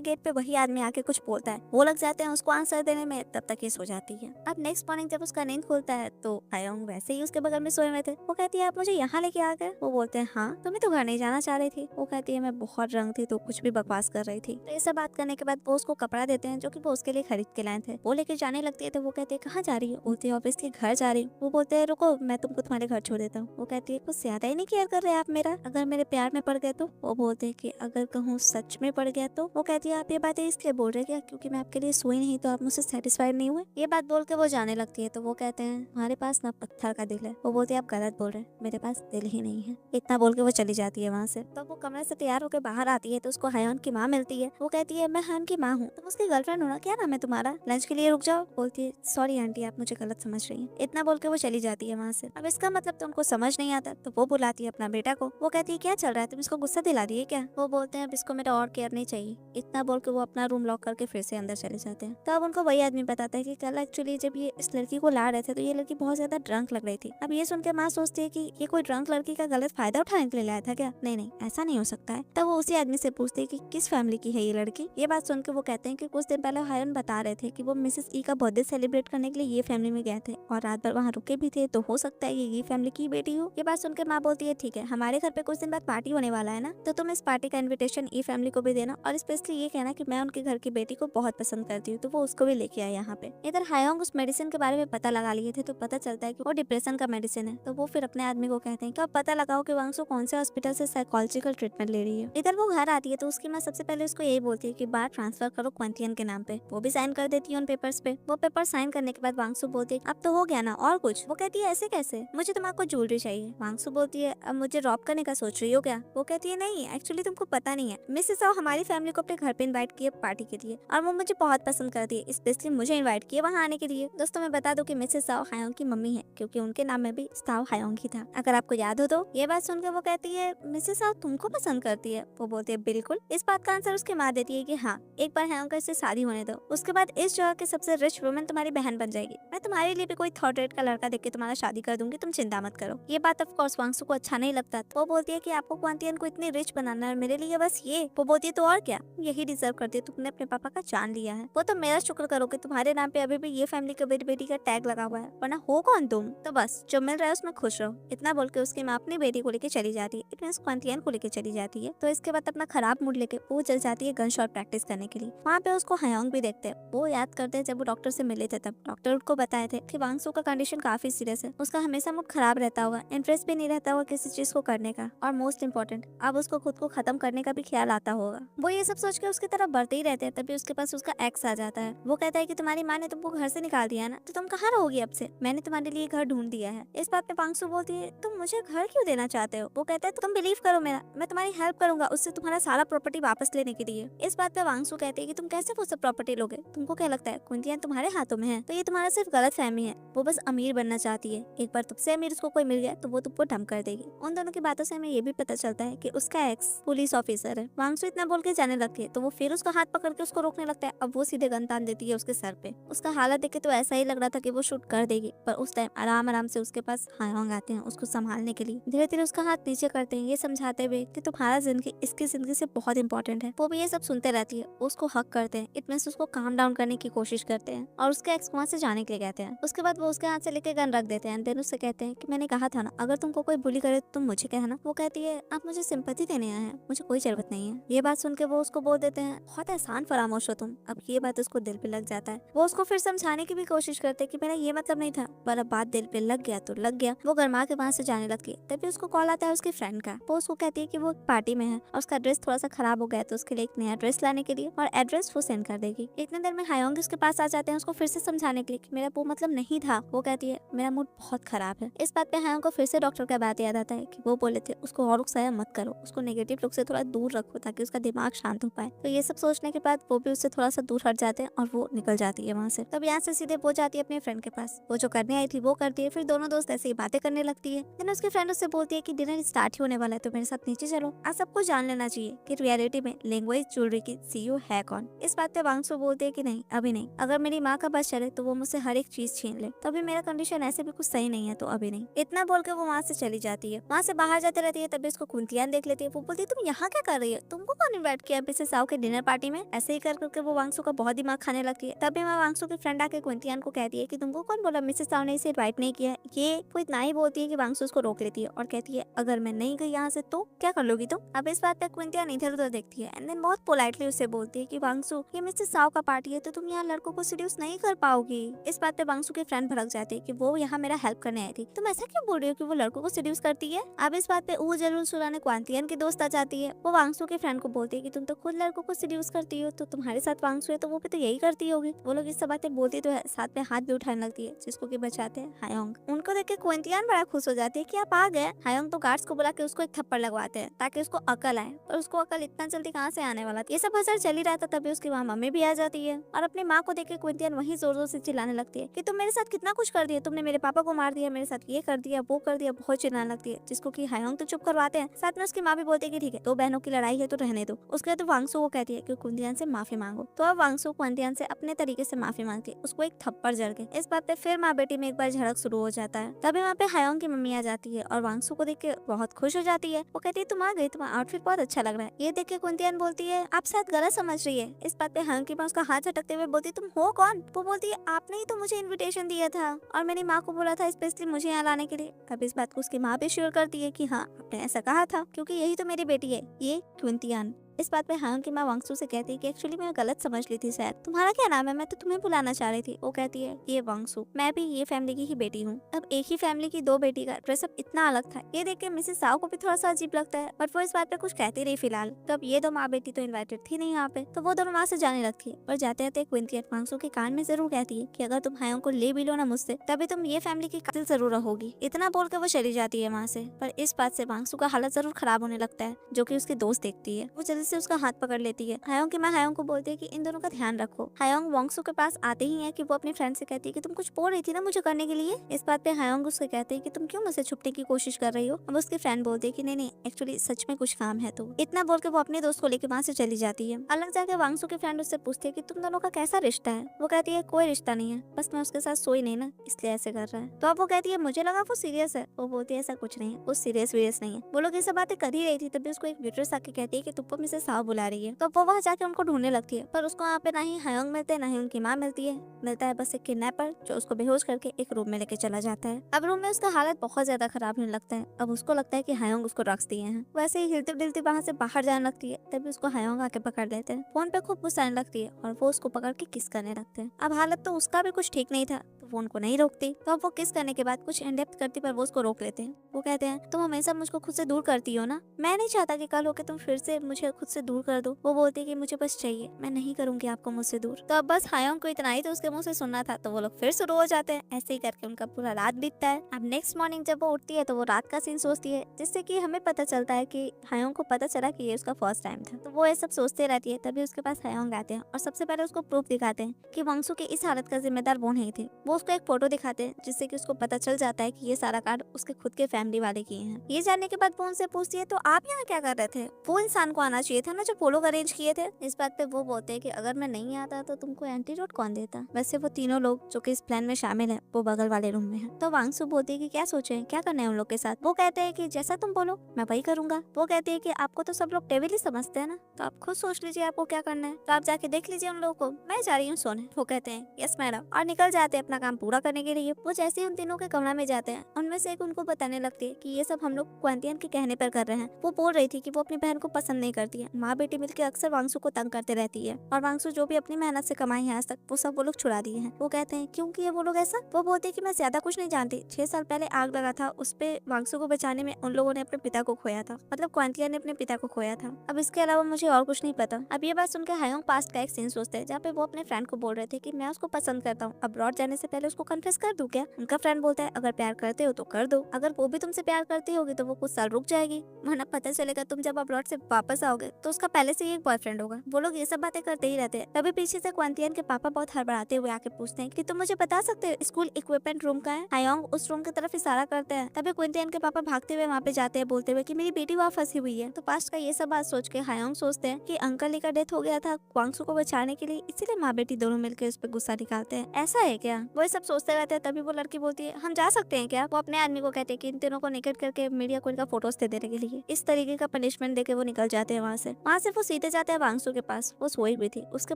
गेट पे वही आदमी आके कुछ बोलता है। वो लग जाते हैं उसको आंसर देने में, तब तक ये सो जाती है। अब नेक्स्ट मॉर्निंग जब उसका नींद खुलता है तो हायोंग वैसे ही उसके बगल में सोए हुए थे। वो कहती है आप मुझे यहाँ लेके आ गए। वो बोलते हैं हाँ, तुम्हें तो घर नहीं जाना चाह रही थी। वो कहती है मैं बहुत ड्रंक थी तो कुछ भी बकवास कर रही थी। तो ये सब बात करने के बाद वो उसको कपड़ा देते हैं जो कि वो उसके लिए खरीद के लाए थे। वो लेके जाने लगती है तो वो कहते हैं कहाँ जा रही है। बोलती है ऑब्वियसली घर जा रही हूँ। वो बोलते हैं रुको मैं तुमको तुम्हारे घर छोड़ देता हूँ। वो कहती है कुछ ज्यादा ही नहीं केयर कर रहे आप मेरा, अगर मेरे प्यार में पड़ गए तो। वो बोलते हैं कि अगर कहूँ सच में पड़ गया तो। वो कहती है आप ये बातें इसलिए बोल रहे क्या क्योंकि मैं आपके लिए सोई नहीं तो आप मुझसे सेटिस्फाइड नहीं हुए। ये बात बोल के वो जाने लगती है तो वो कहते हैं हमारे पास ना पत्थर का दिल है। वो बोलते हैं आप गलत बोल रहे हैं, मेरे पास दिल ही नहीं है। इतना बोल के वो चली जाती है वहाँ से। तो वो कमरे से तैयार होकर बाहर आती है तो उसको हायोन की माँ मिलती है। वो कहती है मैं हान की माँ हूँ, तुम उसकी गर्लफ्रेंड हो ना, क्या नाम है तुम्हारा, लंच के लिए रुक जाओ। बोलती है सॉरी आंटी आप मुझे गलत समझ रही हैं। इतना बोल के वो चली जाती है वहाँ से। अब इसका मतलब तो उनको समझ नहीं आता तो वो बुलाती है अपना बेटा को। वो कहती है क्या चल रहा है, तुम इसको गुस्सा दिला दिए क्या। वो बोलते हैं अब इसको मेरा और केयर नहीं चाहिए। इतना बोल के वो अपना रूम लॉक करके फिर से अंदर चले जाते हैं। तो अब उनको वही आदमी बताता है कि कल एक्चुअली जब ये इस लड़की को ला रहे थे तो ये लड़की बहुत ज्यादा ड्रंक लग रही थी। अब ये सुनकर माँ सोचती है कि ये कोई ड्रंक लड़की का गलत फायदा उठाने के लिए लाया था क्या। नहीं ऐसा नहीं हो सकता है। तब वो उसी आदमी से पूछती है कि किस फैमिली की है ये लड़की। ये बात सुनकर वो कहते हैं कि कुछ दिन पहले हायन बता रहे थे कि वो मिसेस ई का बर्थडे सेलिब्रेट करने के लिए ये फैमिली में गए थे और रात भर वहाँ रुके भी थे, तो हो सकता है ये फैमिली की बेटी हो। ये बात सुनकर माँ बोलती है ठीक है हमारे घर पे कुछ दिन बाद पार्टी होने वाला है ना, तो तुम इस पार्टी का इन्विटेशन ई फैमिली को भी देना और स्पेशली ये कहना कि मैं उनके घर की बेटी को बहुत पसंद करती हूँ, तो वो उसको भी लेके आए यहाँ पे। इधर हायोंग उस मेडिसिन के बारे में पता लगा लिए थे तो पता चलता है कि वो डिप्रेशन का मेडिसिन है। तो वो फिर अपने आदमी को कहते हैं कि आप पता लगाओ कि वांगसू कौन से हॉस्पिटल से साइकोलॉजिकल ट्रीटमेंट ले रही है। इधर वो घर आती है तो उसकी माँ सबसे पहले उसको यही बोलती है कि बात ट्रांसफर करो क्वेंटियन के नाम पे। वो भी साइन कर देती है उन पेपर्स पे। वो पेपर साइन करने के बाद वांगसू बोलती है अब तो हो गया ना और कुछ। वो कहती है ऐसे कैसे, मुझे तुम्हारे को ज्वेलरी चाहिए। वांगसू बोलती है अब मुझे रॉब करने का सोच रही हो क्या। वो कहती है नहीं एक्चुअली तुमको पता नहीं है, मिसेस आओ हमारी फैमिली को अपने घर पे इन्वाइट किए पार्टी के लिए और वो मुझे बहुत पसंद करती है, स्पेशली मुझे इन्वाइट किए वहाँ आने के लिए। दोस्तों मैं बता दूं कि मिसेस साओ हायोंग की मम्मी है क्योंकि उनके नाम में भी साओ हायोंग ही था, अगर आपको याद हो तो। ये बात सुनकर वो कहती है मिसेस साओ तुमको पसंद करती है। वो बोलती है बिल्कुल। इस बात का आंसर उसकी माँ देती है कि हाँ एक बार हायोंग का इससे शादी होने दो, उसके बाद इस जगह के सबसे रिच वुमन तुम्हारी बहन बन जाएगी। मैं तुम्हारे लिए भी कोई थर्ड रेट का लड़का देख के तुम्हारा शादी कर दूंगी, तुम चिंता मत करो। ये बात ऑफ कोर्स वांगसू को अच्छा नहीं लगता। तो वो बोलती है कि आपको क्वांटियन को इतनी रिच बनाना है मेरे लिए बस ये। वो बोलती है तो और क्या, यही डिजर्व करती है, तुमने अपने पापा का जान लिया है। वो तो मेरा शुक्र करो कि तुम्हारे नाम पे अभी भी ये फैमिली का बेटी बेटी का टैग लगा हुआ है, वरना हो कौन तुम। तो बस जो मिल रहा है उसमें खुश रहो। इतना बोल के उसकी माँ अपनी बेटी को लेके चली जाती है, इट मींस क्वांटियन को लेके चली जाती है। तो इसके बाद अपना खराब मूड लेके वो चल जाती है गन शॉट प्रैक्टिस करने के लिए। वहाँ पे उसको हायोंग भी देखते हैं। वो याद करते हैं जब वो डॉक्टर से मिले थे तब डॉक्टर उनको बताए थे कि वांगसू का कंडीशन काफी सीरियस है, उसका हमेशा मूड खराब रहता हुआ, इंटरेस्ट भी नहीं रहता हुआ किसी चीज को करने का, और मोस्ट इम्पोर्टेंट अब उसको खुद को खत्म करने का भी ख्याल आता होगा। वो ये सब सोच के उसकी तरफ बढ़ते ही रहते हैं तभी उसके पास उसका एक्स आ जाता है। वो कहता है कि तुम्हारी माँ ने तुमको घर से निकाल दिया ना, तो तुम कहाँ रहोगी अब से, मैंने तुम्हारे लिए घर ढूंढ दिया है। इस बात पे वांगसू बोलती है तुम मुझे घर क्यों देना चाहते हो। वो कहता है तुम बिलीव करो मेरा, मैं तुम्हारी हेल्प करूंगा उससे तुम्हारा सारा प्रॉपर्टी वापस लेने के लिए। इस बात पे वांगसू कहते हैं कि तुम कैसे वो सब प्रॉपर्टी लोगे, तुमको क्या लगता है कुंतियान तुम्हारे हाथों में है। तो ये तुम्हारा सिर्फ गलत फहमी है, वो बस अमीर बनना चाहती है, एक बार तुमसे अमीर उसको कोई मिल गया तो वो तुमको डंप कर देगी। उन दोनों की बातों से हमें ये भी पता चलता है कि उसका एक्स पुलिस ऑफिसर है। वांगसू इतना बोल के जाने लगती है तो वो फिर उसका हाथ पकड़ के उसको रोकने लगता है। अब वो सीधे गन तान देती है उसके सर पे। उसका हालत देख के तो ऐसा ही लग रहा था कि वो शूट कर देगी, पर उस टाइम आराम आराम से उसके पास हायोंग आते हैं उसको संभालने के लिए। धीरे धीरे उसका हाथ नीचे करते हैं ये समझाते हुए कि तुम्हारा जिंदगी इसकी जिंदगी से बहुत इंपॉर्टेंट है। वो भी ये सब सुनते रहती है, उसको हक करते हैं, इतने से उसको काम डाउन करने की कोशिश करते हैं और उसके एक्स वहाँ से जाने के लिए कहते हैं। उसके बाद वो उसके हाथ से लेके गन रख देते हैं। देन उससे कहते हैं कि मैंने कहा था ना अगर तुमको कोई बुली करे तो तुम मुझे कहना। वो कहती है आप मुझे सिंपैथी देने आए हैं, मुझे कोई जरूरत नहीं है। ये बात सुन के वो उसको बोल देते हैं बहुत एहसान फरामोश हो तुम। अब ये बात उसको दिल पे लग जाता है। वो उसको फिर समझाने की भी कोशिश करते हैं कि मेरा ये मतलब नहीं था, पर अब बात दिल पे लग गया तो लग गया। वो गरमा के वहाँ से जाने लगती है तभी उसको कॉल आता है उसके फ्रेंड का। वो वो उसको कहती है कि वो पार्टी में है और उसका ड्रेस थोड़ा सा खराब हो गया तो उसके लिए एक नया ड्रेस लाने के लिए और एड्रेस वो सेंड कर देगी। इतने देर में हायोंग उसके पास आ जाते हैं उसको फिर से समझाने के लिए कि मेरा वो मतलब नहीं था। वो कहती है मेरा मूड बहुत खराब है। इस बात पे हायोंग को फिर से डॉक्टर का बात याद आता है कि वो बोले थे उसको और उकसाया मत करो, उसको नेगेटिव लोग से थोड़ा दूर रखो ताकि उसका दिमाग शांत हो पाए। तो ये सब सोचने के बाद वो भी उससे थोड़ा सा दूर हट जाते हैं और वो निकल जाती है वहाँ से। तब यहाँ से सीधे वो जाती है अपने फ्रेंड के पास, वो जो करने आई थी वो करती है, फिर दोनों दोस्त ऐसे ही बातें करने लगती है। देन उसकी फ्रेंड उससे बोलती है कि डिनर स्टार्ट ही होने वाला है तो मेरे साथ नीचे चलो। आप सबको जान लेना चाहिए कि रियलिटी में लैंग्वेज ज्वेलरी की सीईओ है कौन। इस बात पे वांगसू बोलते है कि नहीं अभी नहीं, अगर मेरी माँ का बस चले तो वो मुझसे हर एक चीज छीन ले, तो अभी मेरा कंडीशन ऐसे भी कुछ सही नहीं है तो अभी नहीं। इतना बोल के वो वहाँ से चली जाती है। वहाँ से बाहर जाते रहती है तभी उसको कुंतियान देख लेती है। वो बोलती है तुम यहाँ क्या कर रही है, तुमको कौन इन्वाइट किया मिसेस साओ के डिनर पार्टी में। ऐसे ही कर करके वो वांगसू का बहुत दिमाग खाने लगती है। तभी मैं वांगसू की फ्रेंड आके कुंतियान को कहती है कि तुमको कौन बोला मिसेस साओ ने इसे इन्वाइट नहीं किया। ये वो इतना ही बोलती है कि वांगसू उसको रोक लेती है और कहती है अगर मैं नहीं गई यहाँ से तो क्या कर लोगी तुम। अब इस बात पे कुंतियान इधर उधर देखती है एंड देन बहुत पोलाइटली उससे बोलती है कि वांगसू ये मिसेस साओ का पार्टी है तो तुम यहाँ लड़कों को सीड्यूस नहीं कर पाओगी। इस बात पे वांगसू की फ्रेंड भड़क जाती है कि वो यहाँ मेरा हेल्प करने आई थी, तुम ऐसा क्यों बोल रही हो कि वो लड़कों को सीड्यूस करती है। अब इस बात पे वो जरूर सुराने क्वांतियन की दोस्त आ जाती है। वो वांगसू के फ्रेंड को बोलती है कि तुम तो खुद लड़कों को सीड्यूस करती हो तो तुम्हारे साथ वांगसू है तो वो भी तो यही करती होगी। वो लोग इस सब बातें बोलती तो है, साथ में हाथ भी उठाने लगती है जिसको कि बचाते हैं हायोंग। उनको देख के क्वांतियन बड़ा खुश हो जाती है कि आप आ गए। हायोंग तो गार्ड्स को बुला के उसको एक थप्पड़ लगवाते हैं ताकि उसको अकल आए, पर उसको अकल इतना जल्दी कहाँ से आने वाला था। ये सब हजर चल ही रहा था तभी उसकी वहाँ मम्मी भी आ जाती है और अपनी माँ को देख के क्विंतियन वहीं जोर जोर से चिल्लाने लगती है कि तुम मेरे साथ कितना कुछ कर दिया, तुमने मेरे पापा को मार दिया, मेरे साथ ये कर दिया वो कर दिया, बहुत चिल्लाने लगती है जिसको कि हायोंग तो चुप करवाते हैं। साथ में उसकी माँ भी बोलती है कि ठीक है दो बहनों की लड़ाई है तो रहने दो। उसके बाद वांगसू को कहती है कि क्विंतियन से माफी मांगो। तो अब वांगसू क्विंतियन से अपने तरीके से माफी मांगती है, उसको एक थप्पड़ जड़ के। इस बात पे फिर माँ बेटी में एक बार झड़क शुरू हो जाता है। तभी वहाँ पे हायोंग की मम्मी आ जाती है और वांगसू को देख के बहुत खुश हो जाती है। वो कहती है तुम आ गई, तुम्हारा आउटफिट बहुत अच्छा लग रहा है। ये देख के क्विंतियन बोलती है आप शायद गलत समझ रही है। इस बात पे हायोंग की माँ उसका हाथ झटकते हुए बोलती तुम हो कौन। वो बोलती है आपने ही तो मुझे इन्विटेशन दिया था और मेरी माँ को बोला था स्पेशली मुझे यहाँ लाने के लिए। अब इस बात को उसकी माँ भी शेयर करती है कि हाँ आपने ऐसा कहा था क्योंकि यही तो मेरी बेटी है, ये क्विंतियन। इस बात पे हायोंग की माँ वांगसू से कहती है कि एक्चुअली मैं गलत समझ ली थी शायद, तुम्हारा क्या नाम है, मैं तो तुम्हें बुलाना चाह रही थी। वो कहती है ये वांगसू, मैं भी ये फैमिली की ही बेटी हूँ। अब एक ही फैमिली की दो बेटी का ड्रेसअप इतना अलग था, ये देख के मिसेस साओ को भी थोड़ा सा अजीब लगता है बट वो इस बात पे कुछ कहती रही फिलहाल। तब ये दो माँ बेटी तो इन्वाइटेड थी नहीं यहाँ पे, तो वो दोनों वहाँ से जाने लगती है। और जाते जाते क्विंतियन वांगसू के कान में जरूर कहती है कि अगर तुम हायोंग को ले भी लो ना मुझसे तभी तुम ये फैमिली की कातिल जरूर रहोगी। इतना बोल के वो चली जाती है वहाँ से। पर इस बात से वांगसू का हालत जरूर खराब होने लगता है जो कि उसकी दोस्त देखती है। वो जल्दी से उसका हाथ पकड़ लेती है। हायोंग की माँ हायोंग को बोलती है कि इन दोनों का ध्यान रखो। हायोंग वांगसू के पास आते ही है कि वो अपनी फ्रेंड से कहती है कि तुम कुछ बोल रही थी ना मुझे करने के लिए। इस बात पे हायोंग उससे कहते हैं कि तुम क्यों मुझसे छुपने की कोशिश कर रही हो। अब उसकी फ्रेंड बोलती है कि नहीं एक्चुअली सच में कुछ काम है। तो इतना बोल के वो अपने दोस्त को लेकर वहाँ से चली जाती है। अलग जाके वांगसू की फ्रेंड उससे पूछती है कि तुम दोनों का कैसा रिश्ता है। वो कहती है कोई रिश्ता नहीं है, बस मैं उसके साथ सोई नहीं ना इसलिए ऐसे कर रहा है। तो अब वो कहती है मुझे लगा वो सीरियस है। वो बोलती है ऐसा कुछ नहीं है, वो सीरियस नहीं है। वो लोग ये सब बातें कर ही रही थी तभी उसको एक वेट्रेस आके कहती है कि तुमको मिसेस साओ बुला रही है। तो वो वहाँ जाके उनको ढूंढने लगती है पर उसको वहाँ पे ना ही हायोंग मिलते हैं ना ही उनकी माँ मिलती है। मिलता है बस एक किडनैपर जो उसको बेहोश करके एक रूम में लेके चला जाता है। अब रूम में उसका हालत बहुत ज्यादा खराब होने लगता है। अब उसको लगता है कि हायोंग उसको ड्रग्स दिए हैं। वैसे ही हिलती डिलती वहाँ से बाहर जाने लगती है तभी उसको हायोंग आके पकड़ लेते हैं। फोन पे खूब गुस्साने लगती है और वो उसको पकड़ के किस करने लगते हैं। अब हालत तो उसका भी कुछ ठीक नहीं था तो वो उनको नहीं रोकती। तो अब वो किस करने के बाद कुछ इनडेप्थ करती पर वो उसको रोक लेते हैं। वो कहते हैं तुम हमेशा मुझको खुद से दूर करती हो ना, मैं नहीं चाहता कि कल होके तुम फिर से मुझे खुद से दूर कर दो। वो बोलती है कि मुझे बस चाहिए, मैं नहीं करूंगी आपको मुझसे दूर। तो अब बस हायोंग को इतना ही तो उसके मुंह से सुनना था तो वो लोग फिर शुरू हो जाते हैं। ऐसे ही करके उनका पूरा रात बीतता है। अब नेक्स्ट मॉर्निंग जब वो उठती है तो वो रात का सीन सोचती है जिससे कि हमें पता चलता है कि हायोंग को पता चला कि ये उसका फर्स्ट टाइम था। तो वो ये सब सोचते रहती है तभी उसके पास हायोंग आते हैं और सबसे पहले उसको प्रूफ दिखाते हैं कि वांगसू के इस हालत का जिम्मेदार वो नहीं थे। वो उसको एक फोटो दिखाते हैं जिससे कि उसको पता चल जाता है कि ये सारा कार्ड उसके खुद के फैमिली वाले किए हैं। ये जानने के बाद वो उनसे पूछती है तो आप यहाँ क्या कर रहे थे, वो इंसान को आना चाहिए था ना जो वो लोग अरेंज किए थे। इस बात पे वो बोलते हैं कि अगर मैं नहीं आता तो तुमको एंटीडोट कौन देता। वैसे वो तीनों लोग जो कि इस प्लान में शामिल है वो बगल वाले रूम में है। तो वांगसू बोलती है कि क्या सोचे हैं, क्या करना है उन लोग के साथ। वो कहते हैं कि जैसा तुम बोलो मैं वही करूंगा। वो कहती है कि आपको तो सब लोग टेबल ही समझते हैं ना, तो आप खुद सोच लीजिए आपको क्या करना है, तो आप जाके देख लीजिए उन लोगों को, मैं जा रही हूँ सोने। वो कहते हैं यस मैडम और निकल जाते हैं अपना काम पूरा करने के लिए। वो जैसे ही उन तीनों के कमरा में जाते हैं, उनमें से एक उनको बताने लगती है कि ये सब हम लोग क्वांतियन के कहने पर कर रहे हैं। वो बोल रही थी कि वो अपनी बहन को पसंद नहीं करती है, माँ बेटी मिलकर अक्सर वांगसू को तंग करते रहती है और वांगसू जो भी अपनी मेहनत से कमाई है आज तक वो सब वो लोग छुड़ा दिए हैं। वो कहते हैं क्यों किए वो लोग ऐसा। वो बोलते हैं कि मैं ज्यादा कुछ नहीं जानती, 6 साल पहले आग लगा था, उस पे वांगसू को बचाने में उन लोगों ने अपने पिता को खोया था, मतलब क्वांतियन ने अपने पिता को खोया था। अब इसके अलावा मुझे और कुछ नहीं पता। अब ये बात सुनकर हायोंग पास्ट का एक सीन सोचते हैं जहाँ पे वो अपने फ्रेंड को बोल रहे थे कि मैं उसको पसंद करता हूँ, अब्रॉड जाने से पहले उसको कन्फेस कर दूं क्या। उनका फ्रेंड बोलता है अगर प्यार करते हो तो कर दो, अगर वो भी तुमसे प्यार करती होगी तो वो कुछ साल रुक जाएगी, वरना पता चलेगा तुम जब अब्रॉड से वापस आओगे तो उसका पहले से ही एक बॉयफ्रेंड होगा। वो लोग ये सब बातें करते ही रहते हैं। तभी पीछे से क्वांतियन के पापा बहुत हड़बड़ाते हुए आके पूछते हैं कि तुम मुझे बता सकते हो स्कूल इक्विपमेंट रूम का है। हायोंग उस रूम की तरफ इशारा करते हैं। तभी क्वांतियन के पापा भागते हुए वहाँ पे जाते हैं बोलते हुए कि मेरी बेटी वहाँ फंसी हुई है। तो पास्ट का ये सब बात सोच के हायोंग सोचते हैं कि अंकल ली का डेथ हो गया था वांगसू को बचाने के लिए, इसीलिए माँ बेटी दोनों मिलकर उस पर गुस्सा निकालते हैं। ऐसा है क्या? वो ये सब सोचते रहते हैं। तभी वो लड़की बोलती है हम जा सकते हैं क्या। वो अपने आदमी को कहते हैं कि इन तीनों को निकट करके मीडिया को इनका फोटोज दे देने के लिए। इस तरीके का पनिशमेंट देके वो निकल जाते हैं वहाँ से वो सीधे जाते हैं वांगसू के पास। वो सोई हुई थी, उसके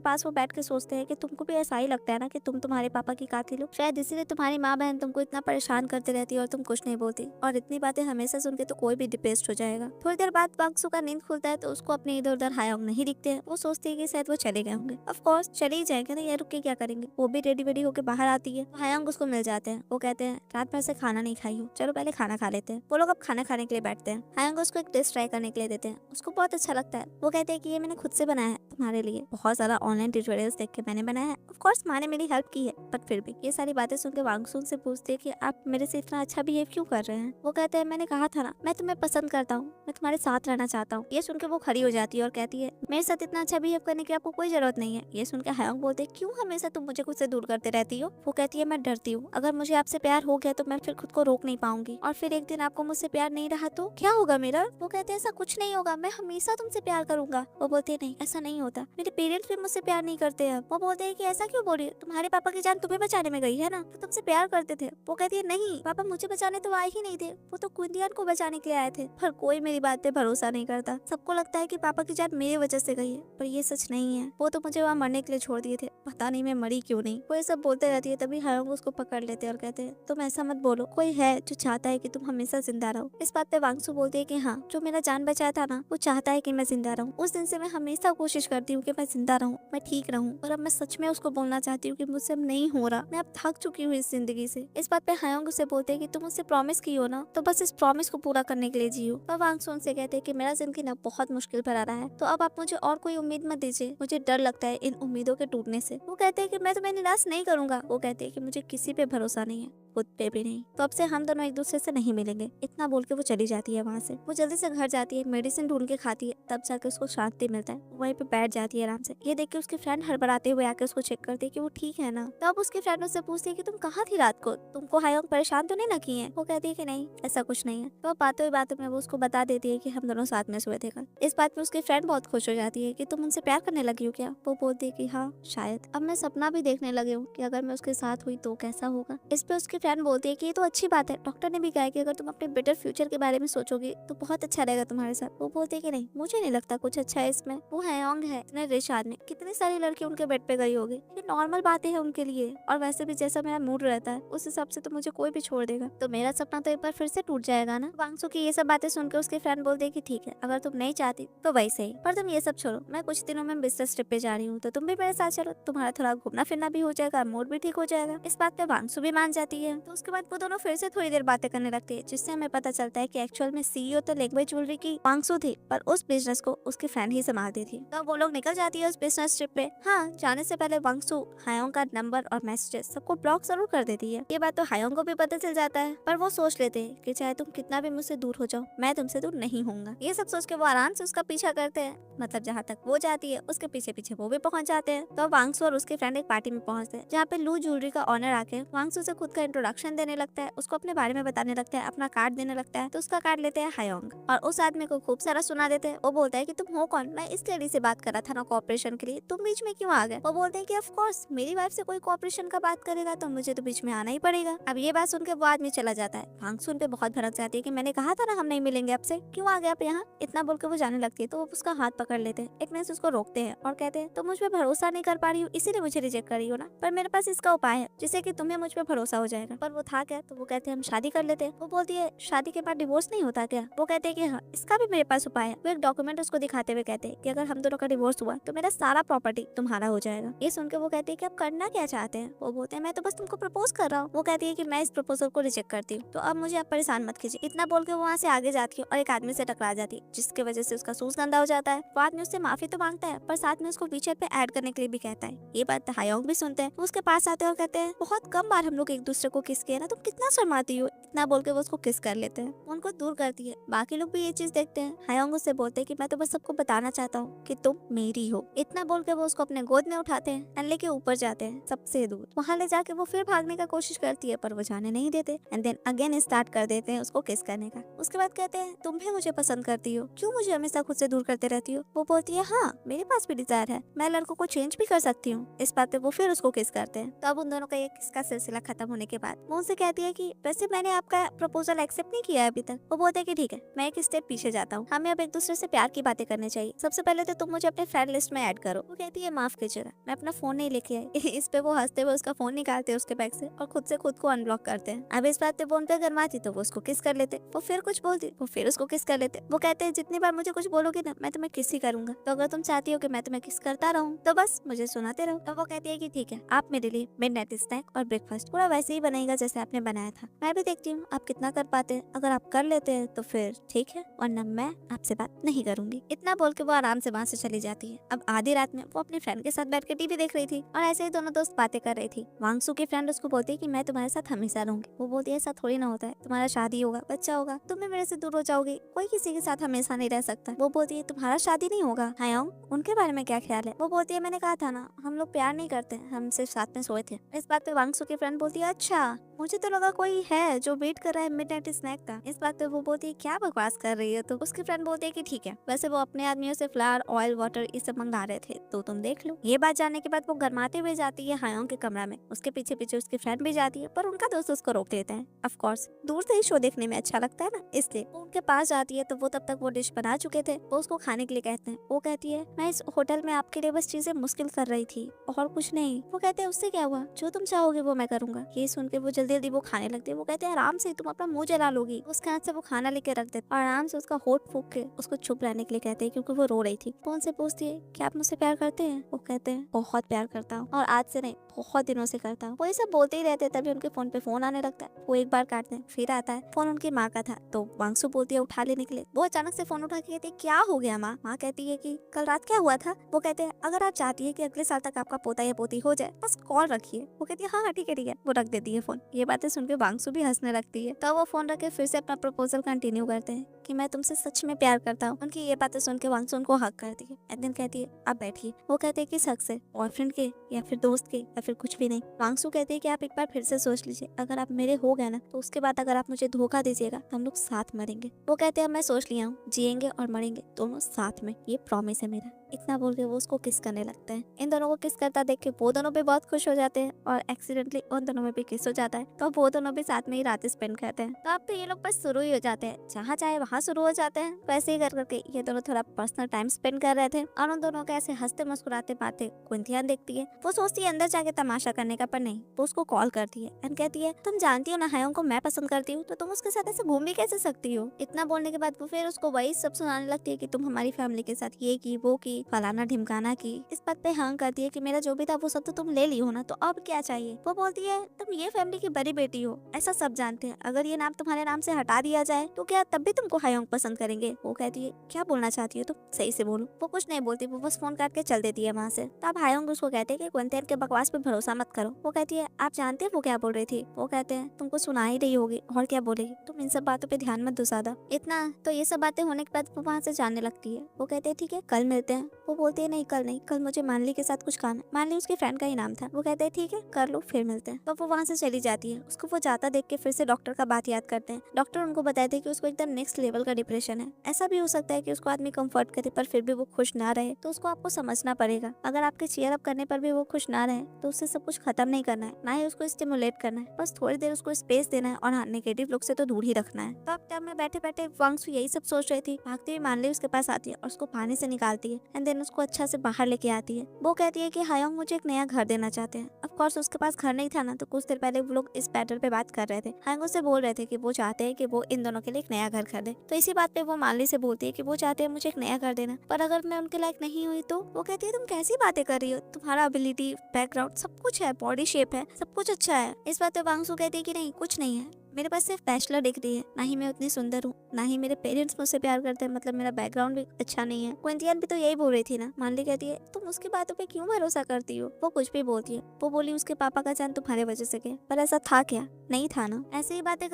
पास वो बैठ के सोचते हैं कि तुमको भी ऐसा ही लगता है ना कि तुम तुम्हारे पापा की कातिल हो, शायद इसीलिए तुम्हारी माँ बहन तुमको इतना परेशान करती रहती है और तुम कुछ नहीं बोलती, और इतनी बातें हमेशा सुन के तो कोई भी डिप्रेस्ड हो जाएगा। थोड़ी देर बाद वांगसू का नींद खुलता है तो उसको अपने इधर उधर हायोंग नहीं दिखते हैं। वो सोचती है कि शायद वो चले गए होंगे। ऑफ कोर्स चले ही जाएंगे ना, ये रुक के क्या करेंगे। वो भी रेडी वेडी होकर बाहर आती है। हायोंग उसको मिल जाते हैं। वो कहते हैं रात भर से खाना नहीं खाई हो, चलो पहले खाना खा लेते हैं। वो लोग अब खाना खाने के लिए बैठते हैं। हायोंग उसको एक डिश ट्राई करने के लिए देते हैं। उसको बहुत अच्छा लगता है। वो कहते हैं कि ये मैंने खुद से बनाया है तुम्हारे लिए, बहुत सारा ऑनलाइन ट्यूटोरियल्स देख के मैंने बनाया है। ऑफ कोर्स माँ ने मेरी हेल्प की है, बट फिर भी। ये सारी बातें सुन के वांगसू से पूछते हैं कि आप मेरे से इतना अच्छा बिहेव क्यों कर रहे हैं। वो कहते हैं मैंने कहा था ना मैं तुम्हें पसंद करता हूँ, मैं तुम्हारे साथ रहना चाहता हूँ। ये सुन के वो खड़ी हो जाती है और कहती है मेरे साथ इतना अच्छा बिहेव करने की आपको कोई जरूरत नहीं है। ये सुन के हायोंग बोलते क्यों हमेशा तुम मुझे खुद से दूर करते रहती हो। वो कहती है मैं डरती हूँ, अगर मुझे आपसे प्यार हो गया तो मैं फिर खुद को रोक नहीं पाऊंगी, और फिर एक दिन आपको मुझसे प्यार नहीं रहा तो क्या होगा मेरा। वो कहते हैं ऐसा कुछ नहीं होगा, मैं हमेशा तुमसे प्यार करूंगा। वो बोलते हैं नहीं ऐसा नहीं होता, मेरे पेरेंट्स भी मुझसे प्यार नहीं करते हैं। वो बोलते हैं कि ऐसा क्यों बोल रही है, तुम्हारे पापा की जान तुम्हें बचाने में गई है ना, वो तुमसे प्यार करते थे। वो कहती है नहीं पापा मुझे बचाने तो आए ही नहीं थे, वो तो क्विंतियन को बचाने के लिए आए थे। पर कोई मेरी बात पे भरोसा नहीं करता, सबको लगता है कि पापा की जान मेरी वजह से गई है, पर ये सच नहीं है। वो तो मुझे वहाँ मरने के लिए छोड़ दिए थे, पता नहीं मैं मरी क्यों नहीं। वो ये सब बोलते रहती है। तभी हायोंग उसको पकड़ लेते हैं और कहते हैं तुम ऐसा मत बोलो, कोई है जो चाहता है कि तुम हमेशा जिंदा रहो। इस बात पे वांगसू बोलते है कि हाँ जो मेरा जान बचाया था ना वो चाहता है कि मैं जिंदा रहूं। उस दिन से मैं हमेशा कोशिश करती हूँ कि मैं जिंदा रहूं, मैं ठीक रहूं, और अब मैं सच में उसको बोलना चाहती हूँ कि मुझसे अब नहीं हो रहा, मैं अब थक चुकी हूँ इस जिंदगी से। इस बात पे हायोंग उसे बोलते है कि तुम मुझसे प्रॉमिस की हो ना, तो बस इस प्रॉमिस को पूरा करने के लिए जियो। पर वांगसू उनसे कहते हैं कि मेरा जिंदगी ना बहुत मुश्किल भरा रहा है, तो अब आप मुझे और कोई उम्मीद मत दीजिए, मुझे डर लगता है इन उम्मीदों के टूटने से। वो कहते हैं कि मैं तुम्हें निराश नहीं करूंगा। वो कहते हैं कि मुझे किसी पे भरोसा नहीं है, खुद पे भी नहीं, तो अब से हम दोनों एक दूसरे से नहीं मिलेंगे। इतना बोल के वो चली जाती है वहाँ से। वो जल्दी से घर जाती है, मेडिसिन ढूंढ के खाती है, तब जाके उसको शांति मिलता है। वहीं पे बैठ जाती है आराम से। ये देख के उसके फ्रेंड हड़बड़ाते हुए आके उसको चेक करते हैं कि वो ठीक है ना। तो अब उसके फ्रेंड उससे पूछती है कि तुम कहाँ थी रात को, तुमको हायोंग परेशान तो नहीं ना किए। वो कहती है कि नहीं ऐसा कुछ नहीं है। तो बातों में वो उसको बता देती है कि हम दोनों साथ में सोए थे कल। इस बात पे उसकी फ्रेंड बहुत खुश हो जाती है कि तुम उनसे प्यार करने लगी हो क्या। वो बोलती है कि हाँ शायद, अब मैं सपना भी देखने लगी हूँ कि अगर मैं उसके साथ हुई तो कैसा होगा। इस पे उसकी फ्रेंड बोलती है कि ये तो अच्छी बात है, डॉक्टर ने भी कहा है कि अगर तुम अपने बेटर फ्यूचर के बारे में सोचोगी तो बहुत अच्छा रहेगा तुम्हारे साथ। वो बोलते हैं कि नहीं मुझे नहीं लगता कुछ अच्छा है इसमें, वो हायोंग है इतने रिच आदमी, कितनी सारी लड़की उनके बेड पे गई होगी, ये नॉर्मल बातें हैं उनके लिए, और वैसे भी जैसा मेरा मूड रहता है उस हिसाब से तो मुझे कोई भी छोड़ देगा, तो मेरा सपना तो एक बार फिर से टूट जाएगा ना। वांगसू की ये सब बातें सुनकर उसके फ्रेंड बोलते हैं कि ठीक है अगर तुम नहीं चाहती तो वही सही, पर तुम ये सब छोड़ो, मैं कुछ दिनों में बिजनेस ट्रिप पे जा रही हूँ तो तुम भी मेरे साथ चलो, तुम्हारा थोड़ा घूमना फिरना भी हो जाएगा, मूड भी ठीक हो जाएगा। इस बात पे वांगसू भी मान जाती है। तो उसके बाद वो दोनों फिर से थोड़ी देर बातें करने लगती है, जिससे हमें पता चलता है कि एक्चुअल में सीईओ तो लेगवे ज्वेलरी की वांगसू थी, पर उस बिजनेस को उसकी फ्रेंड ही संभालती थी। तो वो लोग निकल जाती है उस बिजनेस ट्रिप पे। हाँ जाने से पहले वांगसू हायोंग का नंबर और मैसेजेस सबको ब्लॉक जरूर कर देती है। ये बात तो हायोंग को भी पता चल जाता है, पर वो सोच लेते हैं कि चाहे तुम कितना भी मुझसे दूर हो जाओ मैं तुमसे दूर नहीं होऊंगा। ये सब सोच के वो आराम से उसका पीछा करते हैं, मतलब जहाँ तक वो जाती है उसके पीछे पीछे वो भी पहुंच जाते हैं। तो वांगसू और उसके फ्रेंड एक पार्टी में पहुंचते हैं जहाँ पे लू ज्वेलरी का ऑनर आके वांगसू से खुद का इंट्रोडक्शन देने लगता है, उसको अपने बारे में बताने लगता है, अपना कार्ड देने लगता है। तो उसका कार्ड लेते हैं हायोंग और उस आदमी को खूब सारा सुना देते हैं। वो बोलता है कि तुम हो कौन? मैं इस लेडी से बात कर रहा था ना कॉपरेशन के लिए, तुम बीच में क्यों आ गए? वो बोलते हैं कि ऑफ कोर्स मेरी वाइफ से कोई कॉपरेशन का बात करेगा तो मुझे तो बीच में आना ही पड़ेगा। अब ये बात सुनकर वो आदमी चला जाता है। वांगसुन पे बहुत भड़क जाती है कि मैंने कहा था ना हम नहीं मिलेंगे आपसे, क्यों आ गए आप यहाँ? इतना बोल के वो जाने लगती है तो वो उसका हाथ पकड़ लेते हैं। एक उसको रोकते हैं और कहते हैं तुम मुझ पे भरोसा नहीं कर पा रही हो इसीलिए मुझे रिजेक्ट कर रही हो ना, पर मेरे पास इसका उपाय है जिससे कि तुम्हें मुझ पे भरोसा हो जाएगा। पर वो था क्या? तो वो कहते हैं हम शादी कर लेते हैं। वो बोलती है शादी के बाद डिवोर्स नहीं होता क्या? वो कहते हैं कि हाँ इसका भी मेरे पास उपाय है। वो एक डॉक्यूमेंट उसको दिखाते हुए कहते हैं कि अगर हम दोनों का डिवोर्स हुआ तो मेरा सारा प्रॉपर्टी तुम्हारा हो जाएगा। ये सुनकर वो कहते हैं कि आप करना क्या चाहते हैं? वो बोलते हैं मैं तो बस तुमको प्रपोज कर रहा हूँ। वो कहती है कि मैं इस प्रपोजल को रिजेक्ट करती हूँ तो अब मुझे आप परेशान मत कीजिए। इतना बोल के वो वहाँ से आगे जाती है और एक आदमी से टकरा जाती है जिसकी वजह से उसका सूज गंदा हो जाता है। वो आदमी उससे माफी तो मांगता है पर साथ में उसको WeChat पे ऐड करने के लिए भी कहता है। ये बात हायोंग भी सुनते हैं। वो उसके पास आते हैं और कहते हैं बहुत कम बार हम लोग एक दूसरे को किस किए ना, तुम कितना शर्माती हो। इतना बोल के वो उसको किस कर लेते हैं। उनको दूर करती है। बाकी लोग भी ये चीज देखते हैं। हायोंग उससे बोलते हैं कि मैं तो बस सबको बताना चाहता हूँ कि तुम मेरी हो। इतना बोल के वो उसको अपने गोद में उठाते हैं एंड लेके ऊपर जाते हैं सबसे दूर। वहाँ ले जाके वो फिर भागने का कोशिश करती है पर वो जाने नहीं देते एंड देन अगेन स्टार्ट कर देते हैं उसको किस करने का। उसके बाद कहते हैं तुम भी मुझे पसंद करती हो, क्यों मुझे हमेशा खुद से दूर करते रहती हो? वो बोलती है हाँ मेरे पास भी डिजायर है, मैं लड़कों को चेंज भी कर सकती हूँ। इस बात पे वो फिर उसको किस करते हैं। तो अब उन दोनों का ये किस का सिलसिला खत्म होने के बाद वो उनसे कहती है कि वैसे मैंने आपका प्रपोजल एक्सेप्ट नहीं किया है अभी तक। वो बोलते हैं कि ठीक है मैं एक स्टेप पीछे जाता हूँ, हमें अब एक दूसरे से प्यार की बातें करनी चाहिए। सबसे पहले तो तुम मुझे अपने फ्रेंड लिस्ट में ऐड करो। वो कहती है माफ कीजिएगा मैं अपना फोन नहीं लेके आई। इस पे वो हंसते हुए उसका फोन निकालते हैं उसके बैग से और खुद से खुद को अनब्लॉक करते हैं। अब इस बात पे वो उन पे गरमाती तो वो उसको किस कर लेते। वो फिर कुछ बोलती वो फिर उसको किस कर लेते। वो कहते हैं जितनी बार मुझे कुछ बोलोगे ना मैं तुम्हें किस ही करूंगा, तो अगर तुम चाहती हो कि मैं तुम्हें किस करता रहूं तो बस मुझे सुनाते रहो। तो वो कहती है कि ठीक है आप मेरे लिए मिडनाइट स्नैक और ब्रेकफास्ट पूरा वैसे ही बनेगा जैसे आपने बनाया था। मैं भी देखती हूँ आप कितना कर पाते हैं, अगर आप कर लेते हैं तो फिर ठीक है वरना मैं आपसे बात नहीं करूंगी। इतना बोल के वो आराम से वहाँ से चली जाती है। अब आधी रात में वो अपने फ्रेंड के साथ बैठ के टीवी देख रही थी और ऐसे ही दोनों दोस्त बातें कर रही थी। वांगसू की फ्रेंड उसको बोलती है कि मैं तुम्हारे साथ हमेशा रहूंगी। वो बोलती है ऐसा थोड़ी ना होता है, तुम्हारा शादी होगा बच्चा होगा तुम भी मेरे से दूर हो जाओगी, कोई किसी के साथ हमेशा नहीं रह सकता। वो बोलती है तुम्हारा शादी नहीं होगा हायोंग, उनके बारे में क्या ख्याल है? वो बोलती है मैंने कहा था ना हम लोग प्यार नहीं करते, हम सिर्फ साथ में सोए थे। इस बात पे वांगसू की फ्रेंड बोलती है अच्छा मुझे तो लगा कोई है जो वेट कर रहा है मिडनाइट स्नैक का। इस बात पे वो बोलती है क्या बकवास कर रही है। तो उसकी फ्रेंड बोलती है कि ठीक है वैसे वो अपने आदमियों से फ्लावर ऑयल वाटर ये सब मंगा रहे थे तो तुम देख लो। ये बात जानने के बाद वो गरमाते हुए जाती है हायोंग के कमरा में। उसके पीछे पीछे उसकी फ्रेंड भी जाती है पर उनका दोस्त उसको रोक देता है। ऑफ कोर्स दूर से ही शो देखने में अच्छा लगता है ना, इसलिए वो उनके पास जाती है तो वो तब तक वो डिश बना चुके थे। वो उसको खाने के लिए कहते हैं। वो कहती है मैं इस होटल में आपके लिए बस चीजें मुश्किल कर रही थी और कुछ नहीं। वो कहते हैं उससे क्या हुआ, जो तुम चाहोगे वो मैं करूंगा। ये सुन के वो जल्दी जल्दी वो खाने लगते हैं। वो कहते हैं आराम से तुम अपना मुंह जला लोगी। उसके हाथ से वो खाना लेके रख देते और आराम से उसका होठ फूक के उसको चुप रहने के लिए कहते हैं क्योंकि वो रो रही थी। वो उनसे पूछती है क्या आप मुझसे प्यार करते हैं? वो कहते हैं बहुत प्यार करता हूँ और आज से नहीं बहुत दिनों से करता हूँ। वो ये सब बोलते ही रहते तभी उनके फोन पे फोन आने लगता है। वो एक बार काटते हैं फिर आता है। फोन उनकी माँ का था तो वांगसू बोलती है उठा लेने के लिए। वो अचानक से फोन उठा के कहती है क्या हो गया माँ? माँ कहती है कि कल रात क्या हुआ था? वो कहते हैं अगर आप चाहती है कि अगले साल तक आपका पोता या पोती हो जाए बस कॉल रखिए। वो कहती है हाँ ठीक है। वो रख देती है फोन। ये बातें सुन के वांगसू भी हंसने लगती है। तो वो फोन रख के फिर से अपना प्रपोजल कंटिन्यू करते हैं कि मैं तुमसे सच में प्यार करता हूँ। उनकी ये बातें सुन के वांगसू उनको हक करती है एंड देन कहती है आप बैठिए। वो कहते हैं किस हक से, बॉयफ्रेंड के या फिर दोस्त के या फिर कुछ भी नहीं। वांगसू कहते हैं कि आप एक बार फिर से सोच लीजिए, अगर आप मेरे हो गए ना तो उसके बाद अगर आप मुझे धोखा दीजिएगा तो हम लोग साथ मरेंगे। वो कहते हैं मैं सोच लिया हूँ, जिएंगे और मरेंगे दोनों साथ में, ये प्रॉमिस है मेरा। इतना बोल के वो उसको किस करने लगता है। इन दोनों को किस करता देख के वो दोनों भी बहुत खुश हो जाते हैं और एक्सीडेंटली उन दोनों में भी किस हो जाता है। तो वो दोनों भी साथ में ही रात स्पेंड करते हैं। तो अब तो ये लोग बस शुरू ही हो जाते हैं, जहाँ चाहे वहाँ शुरू हो जाते हैं। वैसे ही कर करके ये दोनों थोड़ा पर्सनल टाइम स्पेंड कर रहे थे और उन दोनों के ऐसे हंसते मुस्कुराते बातें कुंतियान देखती है। वो सोचती है अंदर जाके तमाशा करने का, पर नहीं। वो उसको कॉल करती है एंड कहती है तुम जानती हो ना हायोंग को मैं पसंद करती हूँ तो तुम उसके साथ ऐसे घूम भी कैसे सकती हो? इतना बोलने के बाद वो फिर उसको वही सब सुनाने लगती है कि तुम हमारी फैमिली के साथ ये की वो की फलाना ढिमकाना की। इस बात पे हाँ करती है कि मेरा जो भी था वो सब तो तुम ले ली हो ना, तो अब क्या चाहिए? वो बोलती है तुम ये फैमिली की बड़ी बेटी हो, ऐसा सब जानते हैं। अगर ये नाम तुम्हारे नाम से हटा दिया जाए तो क्या तब भी तुमको हायोंग पसंद करेंगे? वो कहती है क्या बोलना चाहती हो तुम, सही से बोलो। वो कुछ नहीं बोलती, वो बस फोन काट के चल देती है वहाँ से। तब हायोंग उसको कहते हैं कि क्विंटेन के बकवास पे भरोसा मत करो। वो कहती है आप जानते हैं वो क्या बोल रही थी? वो कहते हैं तुमको सुना ही रही होगी और क्या बोलेगी, तुम इन सब बातों पे ध्यान मत दो ज्यादा। इतना तो ये सब बातें होने के बाद वो वहाँ से जाने लगती है। वो कहते हैं ठीक है कल मिलते हैं। वो बोलती है नहीं कल नहीं, कल मुझे मानली के साथ कुछ काम है। मानली उसकी फ्रेंड का ही नाम था। वो कहते हैं ठीक है कर लो, फिर मिलते हैं। तो वो वहाँ से चली जाती है। उसको वो जाता देख के फिर से डॉक्टर का बात याद करते हैं। डॉक्टर उनको बताते हैं कि उसको एकदम नेक्स्ट लेवल का डिप्रेशन है। ऐसा भी हो सकता है कि उसको आदमी कंफर्ट करे पर फिर भी वो खुश ना रहे, तो उसको आपको समझना पड़ेगा। अगर आपके चीयर अप करने पर भी वो खुश ना रहे तो उससे सब कुछ खत्म नहीं करना है, ना ही उसको स्टिमुलेट करना है, बस थोड़ी देर उसको स्पेस देना है और हाँ नेगेटिव लोग से तो दूर ही रखना है। तो अब टब में बैठे बैठे वांगसू यही सब सोच रही थी। भागती हुई मानली उसके पास आती है और उसको पानी से निकालती है एंड देन उसको अच्छा से बाहर लेके आती है। वो कहती है कि हायोंग मुझे एक नया घर देना चाहते हैं। ऑफ कोर्स उसके पास घर नहीं था ना, तो कुछ देर पहले वो लोग इस मैटर पे बात कर रहे थे। हायोंग उससे बोल रहे थे कि वो चाहते हैं कि वो इन दोनों के लिए एक नया घर खरीदे। तो इसी बात पे वो मानली से बोलती है कि वो चाहते हैं मुझे एक नया घर देना, पर अगर मैं उनके लायक नहीं हुई तो। वो कहती है तुम कैसी बातें कर रही हो, तुम्हारा एबिलिटी बैकग्राउंड सब कुछ है, बॉडी शेप है, सब कुछ अच्छा है। इस बात पे वांगसू कहती है कि नहीं कुछ नहीं है, मेरे पास सिर्फ बैचलर डिग्री है, ना ही मैं उतनी सुंदर हूँ, ना ही मेरे पेरेंट्स मुझसे प्यार करते हैं, मतलब मेरा बैकग्राउंड भी अच्छा नहीं है। क्विंटियन भी तो यही बोल रही थी ना। मानली कहती है तुम उसकी बातों पे क्यों भरोसा करती हो, वो कुछ भी बोलती है। वो बोली उसके पापा का चांद तुम्हारे वजह से गया, पर ऐसा था क्या, नहीं था ना। ऐसे ही बातें